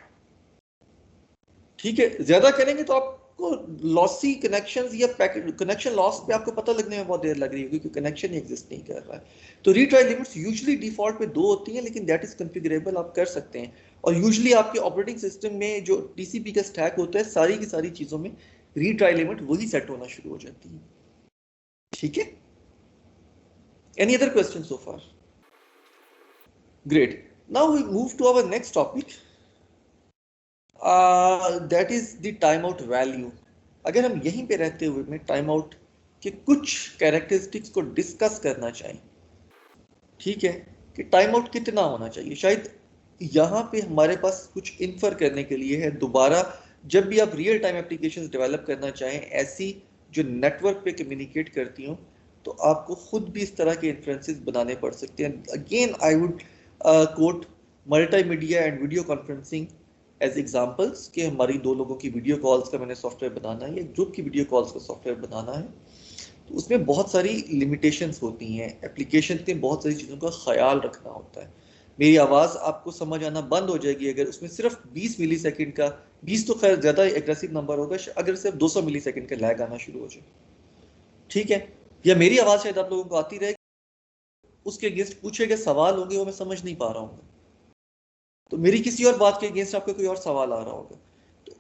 A: ठीक है, ज्यादा करेंगे तो आपको लॉसी कनेक्शंस या पैकेट कनेक्शन लॉस पे आपको पता लगने में बहुत देर लग रही है क्योंकि कनेक्शन ही एग्जिस्ट नहीं कर रहा है। तो रीट्राई लिमिट्स यूजुअली डिफॉल्ट पे 2 होती हैं, लेकिन दैट इज कॉन्फ़िगरेबल, आप कर सकते हैं। और यूजुअली आपके ऑपरेटिंग सिस्टम में जो टीसीपी का स्टैक होता है, सारी की सारी चीजों में रीट्राई लिमिट वही सेट होना शुरू हो जाती है, ठीक है। Any other question so far? Great, now we move to our next topic, that is the time out value. अगर हम यहीं पे रहते हुए में टाइम आउट के कुछ कैरेक्टरिस्टिक्स को डिस्कस करना चाहें, ठीक है, कि टाइम आउट कितना होना चाहिए, शायद यहाँ पे हमारे पास कुछ इन्फर करने के लिए है। दोबारा जब भी आप रियल टाइम एप्लीकेशंस डेवलप करना चाहें, ऐसी जो नेटवर्क पे कम्युनिकेट करती हो, तो आपको खुद भी इस तरह के इन्फ्रेंसेस बनाने पड़ सकते हैं। Again I would quote multimedia and video conferencing as examples, कि हमारी 2 लोगों की वीडियो कॉल्स का मैंने सॉफ्टवेयर बनाना है, या ग्रुप की वीडियो कॉल्स का सॉफ्टवेयर बनाना है, तो उसमें बहुत सारी लिमिटेशंस होती हैं, एप्लीकेशन में बहुत सारी चीज़ों का ख्याल रखना होता है। मेरी आवाज आपको समझ आना बंद हो जाएगी अगर उसमें सिर्फ 20 मिली सेकेंड का, 20 तो खैर ज्यादा एग्रेसिव नंबर होगा, अगर सिर्फ 200 मिली सेकेंड का लैग आना शुरू हो जाए, ठीक है, या मेरी आवाज शायद आप लोगों को आती रहे, उसके अगेंस्ट पूछे गए सवाल होंगे वो मैं समझ नहीं पा रहा हूँ, तो मेरी किसी और बात के अगेंस्ट आपको कोई और सवाल आ रहा होगा, तो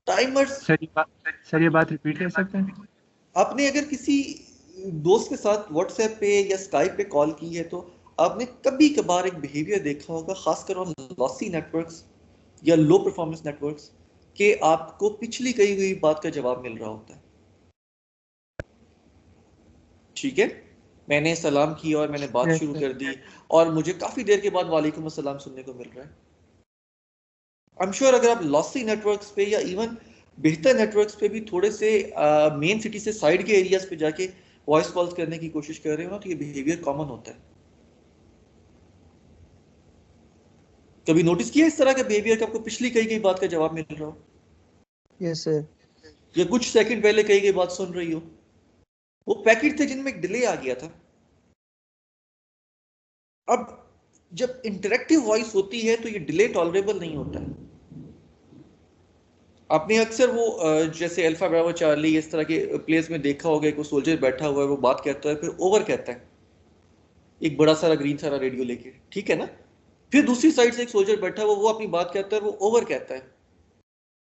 A: टाइमर्स।
C: सर ये बात रिपीट कर सकते हैं?
A: आपने अगर किसी दोस्त के साथ व्हाट्सएप पे या स्काइप पे कॉल की है तो आपने कभी कभार एक बिहेवियर देखा होगा, खासकर ऑन लॉसी नेटवर्क्स या लो परफॉर्मेंस नेटवर्क्स, कि आपको पिछली कही हुई बात का जवाब मिल रहा होता है, ठीक है, मैंने सलाम किया और मैंने बात शुरू कर दी और मुझे काफी देर के बाद वालेकुम अस्सलाम सुनने को मिल रहा है। आई एम श्योर अगर आप लॉसी नेटवर्क्स पे या इवन बेहतर नेटवर्क्स पे भी थोड़े से मेन सिटी से साइड के एरियाज पे जाके वॉइस कॉल्स करने की कोशिश कर रहे हो ना, तो ये बिहेवियर कॉमन होता है। कभी नोटिस किया इस तरह का बिहेवियर कि आपको पिछली कही गई बात का जवाब मिल रहा हो?
B: Yes sir.
A: या कुछ सेकंड पहले कही गई बात सुन रही हो? वो पैकेट थे जिनमें एक डिले आ गया था। अब जब इंटरेक्टिव वॉइस होती है तो ये डिले टॉलरेबल नहीं होता है। आपने अक्सर वो जैसे अल्फा ब्रावो चार्ली इस तरह के प्लेस में देखा होगा, कोई सोल्जर बैठा हुआ है, वो बात कहता है फिर ओवर कहता है एक बड़ा सारा ग्रीन सारा रेडियो लेके, ठीक है ना, फिर दूसरी साइड से एक सोल्जर बैठा हुआ वो अपनी बात कहता है, वो ओवर कहता है,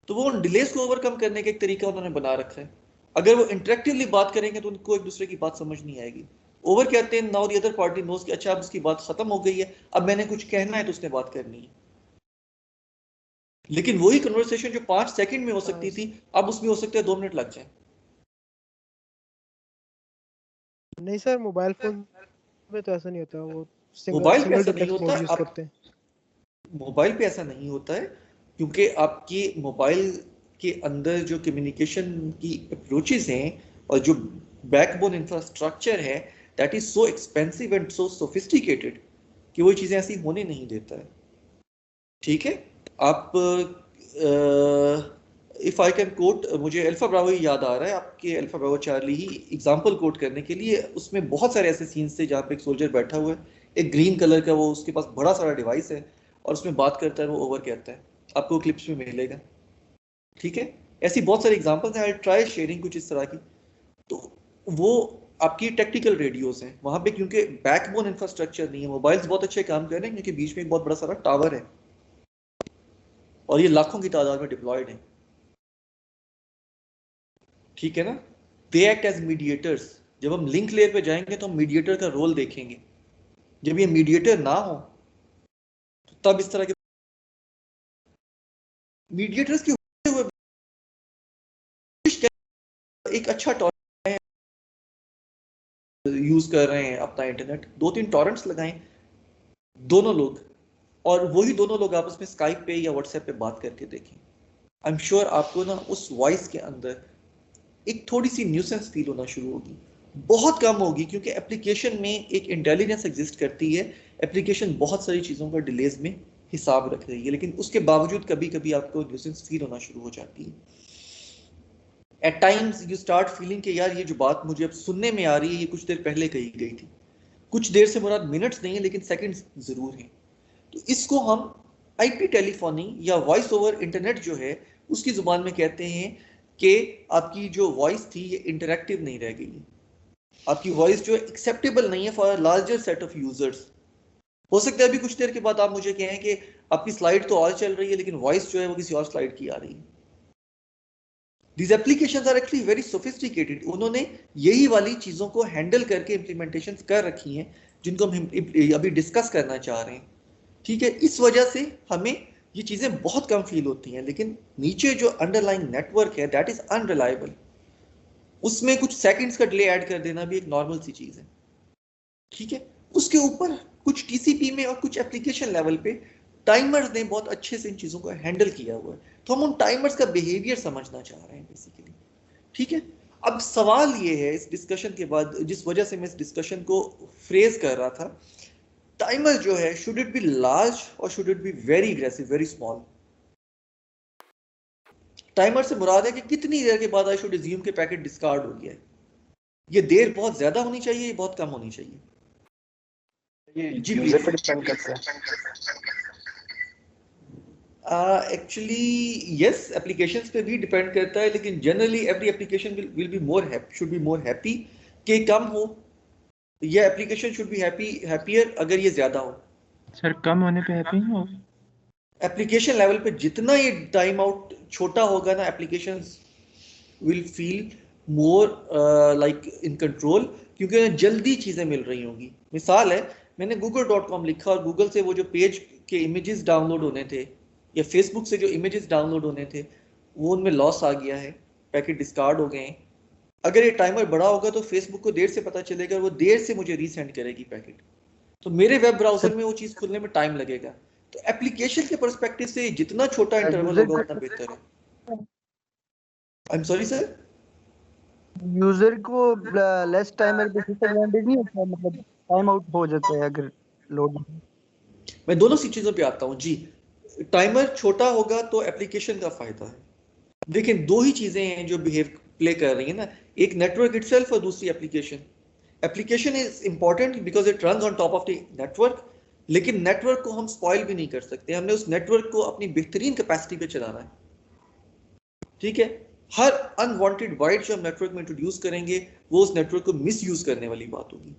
A: तो वो उन डिलेस को ओवरकम करने का एक तरीका उन्होंने बना रखा है। अगर वो इंटरेक्टिवली बात करेंगे तो उनको एक दूसरे की बात समझ नहीं आएगी। ओवर कहते हैं now the other party knows कि अच्छा अब उसकी बात खत्म हो गई है, अब मैंने कुछ कहना है तो उसने बात करनी है। लेकिन वही कन्वर्सेशन जो 5 सेकंड में हो सकती थी अब उसमें हो सकता है 2 मिनट लग जाए।
D: नहीं सर, मोबाइल फोन में तो ऐसा नहीं होता, वो
A: मोबाइल पे
D: सिंगल
A: ऐसा नहीं
D: डुप्लेक्स
A: होता,
D: मोड यूज करते हैं।
A: मोबाइल पे ऐसा नहीं होता है क्योंकि आपकी मोबाइल के अंदर जो कम्युनिकेशन की अप्रोचेस हैं और जो बैकबोन इंफ्रास्ट्रक्चर है that is so expensive and so sophisticated कि वो चीजें ऐसी होने नहीं देता है, ठीक है। आप इफ आई कैन कोट, मुझे अल्फा ब्रावो ही याद आ रहा है आपके अल्फा ब्रावो चार्ली ही एग्जांपल कोट करने के लिए। उसमें बहुत सारे ऐसे सीन्स थे जहाँ पे एक सोल्जर बैठा हुआ है, एक ग्रीन कलर का, वो उसके पास बड़ा सारा डिवाइस है और उसमें बात करता है, वो ओवर कहता है, आपको क्लिप्स में मिलेगा, ठीक है। ऐसी बहुत सारी एग्जांपल्स हैं, आई ट्राई शेयरिंग कुछ इस तरह की। तो वो आपकी टेक्निकल रेडियोस हैं, वहां पे क्योंकि बैकबोन इंफ्रास्ट्रक्चर नहीं है, मोबाइल्स बहुत अच्छे काम कर रहे हैं क्योंकि बीच में एक बहुत बड़ा सारा टावर है और ये लाखों की तादाद में डिप्लॉयड है, ठीक है ना। They act as mediators. जब हम लिंक लेयर पे जाएंगे तो हम मीडिएटर का रोल देखेंगे। जब ये मीडिएटर ना हो तो तब इस तरह के मीडिएटर्स के हुए एक अच्छा टॉरेंट यूज कर रहे हैं अपना इंटरनेट, 2-3 टॉरेंट्स लगाएं दोनों लोग, और वही दोनों लोग आपस में स्काइप पे या व्हाट्सएप पे बात करके देखें। आई एम श्योर आपको ना उस वॉइस के अंदर एक थोड़ी सी न्यूसेंस फील होना शुरू होगी, बहुत कम होगी क्योंकि एप्लीकेशन में एक इंटेलिजेंस एग्जिस्ट करती है। एप्लीकेशन बहुत सारी चीज़ों का डिलेज में हिसाब रख रही है, लेकिन उसके बावजूद कभी कभी आपको न्यूसेंस फील होना शुरू हो जाती है। At times you start feeling कि यार ये जो बात मुझे अब सुनने में आ रही है ये कुछ देर पहले कही गई थी। कुछ देर से मुराद मिनट्स नहीं है लेकिन सेकंड्स जरूर हैं। तो इसको हम आईपी टेलीफोनी या वॉइस ओवर इंटरनेट जो है उसकी जुबान में कहते हैं कि आपकी जो वॉइस थी ये इंटरैक्टिव नहीं रह गई, आपकी वॉइस जो है एक्सेप्टेबल नहीं है for a larger set of users. हो सकता है अभी कुछ देर के बाद आप मुझे कहें कि आपकी स्लाइड तो और चल रही है लेकिन वॉइस जो है वो किसी और स्लाइड की आ रही है। These applications are actually very sophisticated. उन्होंने यही वाली चीजों को हैंडल करके इम्प्लीमेंटेशन कर रखी हैं जिनको हम अभी डिस्कस करना चाह रहे हैं, ठीक है। इस वजह से हमें ये चीजें बहुत कम फील होती हैं, लेकिन नीचे जो अंडरलाइंग नेटवर्क है दैट इज अनरिलायबल, उसमें कुछ सेकंड्स का डिले ऐड कर देना भी एक नॉर्मल सी चीज है, ठीक है। उसके ऊपर कुछ टीसीपी में और कुछ एप्लीकेशन लेवल पे टाइमर्स ने बहुत अच्छे से इन चीजों को हैंडल किया हुआ है, तो हम उन टाइमर्स का बिहेवियर समझना चाह रहे हैं बेसिकली, ठीक है। अब सवाल ये है इस डिस्कशन के बाद, जिस वजह से मैं इस डिस्कशन को फ्रेज कर रहा था, टाइमर जो है शुड इट बी लार्ज और should it be very aggressive, very small. Timer से मुराद है कि कितनी देर के बाद आई शुड अज्यूम के पैकेट डिस्कार्ड हो गया है। ये देर बहुत ज्यादा होनी चाहिए, बहुत कम होनी चाहिए?
E: ये
A: जी
E: यूजर पर डिपेंड करता है।
A: एक्चुअली यस, एप्लीकेशंस पे भी डिपेंड करता है, लेकिन generally every application will be more should be more happy कि कम हो, या एप्लीकेशन शुड बी हैप्पियर अगर ये ज्यादा हो।
C: सर कम होने पे हैप्पी नहीं होगा?
A: एप्लीकेशन लेवल पे जितना ये टाइम आउट छोटा होगा ना, applications will feel more like in control, क्योंकि जल्दी चीजें मिल रही होंगी। मिसाल है, मैंने google.com लिखा और गूगल से वो जो पेज के इमेजेस डाउनलोड होने थे या फेसबुक से जो इमेजेस डाउनलोड होने थे वो उनमें लॉस आ गया है, पैकेट डिस्कार्ड हो गए हैं। अगर ये टाइमर बड़ा होगा तो फेसबुक को देर से पता चलेगा और वो देर से मुझे रीसेंड करेगी पैकेट, तो मेरे वेब ब्राउजर में वो चीज खुलने में टाइम लगेगा। तो एप्लीकेशन के पर्सपेक्टिव से जितना छोटा इंटरवल
B: यूजर
A: होगा उतना बेहतर है। I am sorry sir.
B: User को लेस टाइमर पे डिसएडवांटेज नहीं होता, मतलब टाइम आउट हो जाता है अगर लोड।
A: मैं दोनों सी चीजों पे आता हूँ जी। टाइमर छोटा होगा तो एप्लीकेशन का फायदा है। देखिए दो ही चीजें हैं जो बिहेव प्ले कर रही है ना, एक नेटवर्क इटसेल्फ और दूसरी application. Application is important because it runs on top of the network, लेकिन नेटवर्क को हम स्पॉइल भी नहीं कर सकते, हमने उस नेटवर्क को अपनी बेहतरीन कैपेसिटी पे चलाना है। ठीक है, हर अनवांटेड बाइट जो हम नेटवर्क में इंट्रोड्यूस करेंगे वो उस नेटवर्क को मिस यूज करने वाली बात होगी।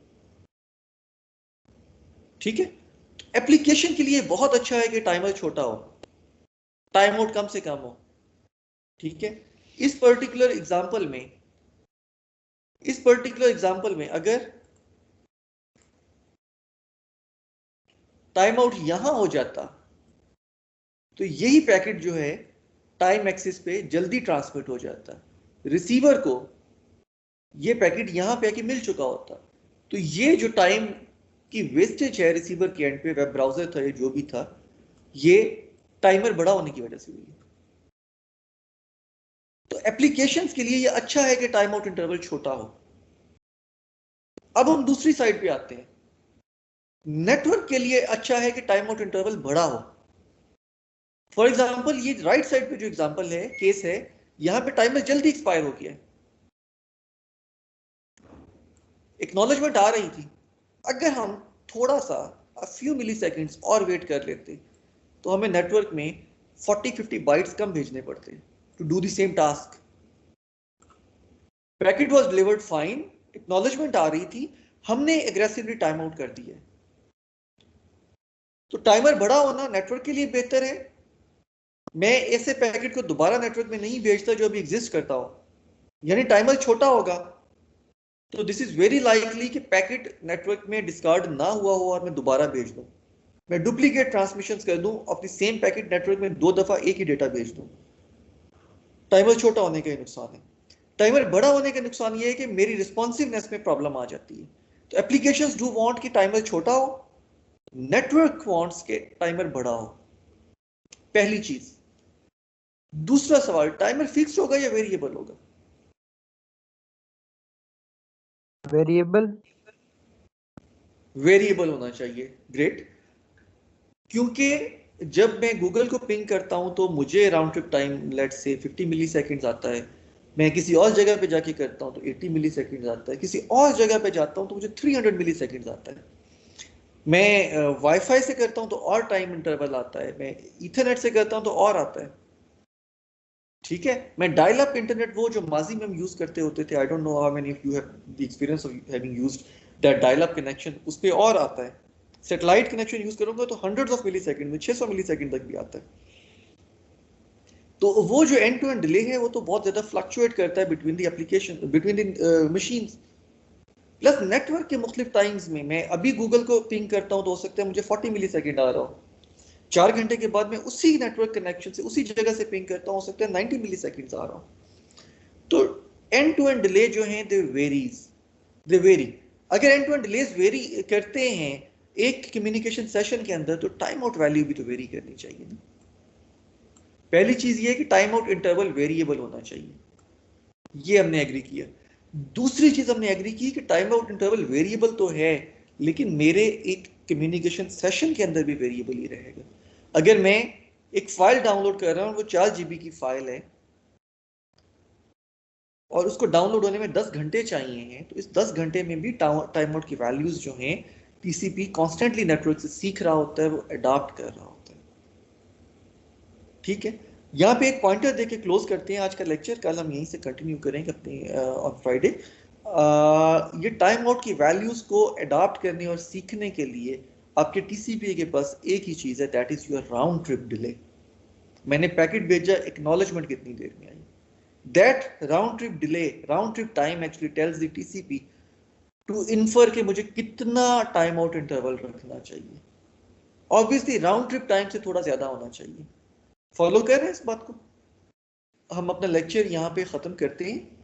A: ठीक है, एप्लीकेशन के लिए बहुत अच्छा है कि टाइमर छोटा हो, टाइम आउट कम से कम हो। ठीक है, इस पर्टिकुलर एग्जांपल में अगर टाइम आउट यहां हो जाता तो यही पैकेट जो है टाइम एक्सिस पे जल्दी ट्रांसमिट हो जाता, रिसीवर को ये पैकेट यहां पे आके मिल चुका होता। तो ये जो टाइम की वेस्टेज है रिसीवर के एंड पे, वेब ब्राउजर था या जो भी था, ये टाइमर बड़ा होने की वजह से हुई है। तो एप्लीकेशंस के लिए ये अच्छा है कि टाइम आउट इंटरवल छोटा हो। अब हम दूसरी साइड पे आते हैं, नेटवर्क के लिए अच्छा है कि टाइम आउट इंटरवल बड़ा हो। फॉर एग्जाम्पल ये राइट साइड पे जो एग्जाम्पल है, केस है, यहां पे टाइमर जल्दी एक्सपायर हो गया है, एक्नॉलेजमेंट आ रही थी। अगर हम थोड़ा सा फ्यू मिली सेकेंड्स और वेट कर लेते तो हमें नेटवर्क में 40-50 बाइट्स कम भेजने पड़ते to do the same task. Packet was delivered fine, acknowledgement आ रही थी, हमने एग्रेसिवली टाइम आउट कर दिया। तो टाइमर बड़ा होना नेटवर्क के लिए बेहतर है। मैं ऐसे पैकेट को दोबारा नेटवर्क में नहीं भेजता जो अभी एग्जिस्ट करता हो, यानी टाइमर छोटा होगा तो दिस इज वेरी लाइकली कि पैकेट नेटवर्क में डिस्कार्ड ना हुआ हो और मैं दोबारा भेज दूं, मैं डुप्लीकेट ट्रांसमिशंस कर दूं of the same packet network में 2 दफा एक ही डेटा भेज दूं। टाइमर छोटा होने का नुकसान है। टाइमर बड़ा होने का नुकसान ये है कि मेरी रिस्पॉन्सिवनेस में प्रॉब्लम आ जाती है। तो एप्लीकेशंस डू वांट कि टाइमर छोटा हो, नेटवर्क वांट्स के टाइमर बड़ा हो, पहली चीज। दूसरा सवाल, टाइमर फिक्स्ड होगा या वेरिएबल होगा?
B: वेरिएबल।
A: वेरिएबल होना चाहिए। ग्रेट, क्योंकि जब मैं गूगल को पिंग करता हूं तो मुझे round trip time let's say 50 milli seconds आता है, मैं किसी और जगह पे जाके करता हूं तो 80 मिली सेकेंड्स आता है, किसी और जगह पे जाता हूं तो मुझे 300 मिली सेकेंड्स आता है। मैं वाईफाई से करता हूं तो और टाइम इंटरवल आता है, मैं ईथरनेट से करता हूं तो और आता है। ठीक है, मैं डायल अप इंटरनेट वो जो माजी में हम यूज करते होते थे, I don't know how many of you have the experience of having used that dial up connection, उस पे और आता है। सैटेलाइट कनेक्शन यूज करूंगा तो हंड्रेड्स ऑफ मिली सेकंड में 600 मिली सेकंड तक भी आता है। तो वो जो एंड टू एंड डिले है वो तो बहुत ज्यादा फ्लक्चुएट करता है between the application, between the machines. Plus network के मुख्तलिफ टाइम्स में मैं अभी गूगल को पिंग करता हूं तो हो सकता है मुझे 40 मिली सेकेंड आ रहा हो, 4 घंटे के बाद मैं उसी नेटवर्क कनेक्शन से उसी जगह से पिंग करता हूं, हो सकता है 90 मिली सेकेंड आ रहा हो। तो एंड टू एंड डिले जो है दे वेरी। अगर end to end delays vary करते हैं एक कम्युनिकेशन सेशन के अंदर तो टाइम आउट वैल्यू भी तो वेरी करनी चाहिए ना। पहली चीज ये है कि टाइम आउट इंटरवल वेरिएबल होना चाहिए, ये हमने एग्री किया। दूसरी चीज हमने एग्री की कि टाइम आउट इंटरवल वेरिएबल तो है, लेकिन मेरे एक कम्युनिकेशन सेशन के अंदर भी वेरिएबल ही रहेगा। अगर मैं एक फाइल डाउनलोड कर रहा हूं, वो 4 GB की फाइल है और उसको डाउनलोड होने में 10 घंटे चाहिए हैं, तो इस 10 घंटे में भी टाइम आउट की वैल्यूज जो हैं टीसीपी कॉन्स्टेंटली नेटवर्क से सीख रहा होता है, वो अडॉप्ट कर रहा होता है। ठीक है, यहाँ पे एक पॉइंटर देके क्लोज करते हैं आज का लेक्चर, कल हम यहीं से कंटिन्यू करेंगे अपनी ऑन फ्राइडे। ये टाइम आउट की वैल्यूज को अडॉप्ट करने और सीखने के लिए आपके टीसीपी के पास एक ही चीज है, that is your round trip delay. मैंने पैकेट भेजा, एक्नॉलेजमेंट कितनी देर में आई, that round trip delay, round trip time actually tells the TCP to infer कि मुझे कितना टाइम आउट इंटरवल रखना चाहिए। ऑब्वियसली राउंड ट्रिप टाइम से थोड़ा ज्यादा होना चाहिए। फॉलो कर रहे हैं इस बात को? हम अपना लेक्चर यहाँ पे खत्म करते हैं।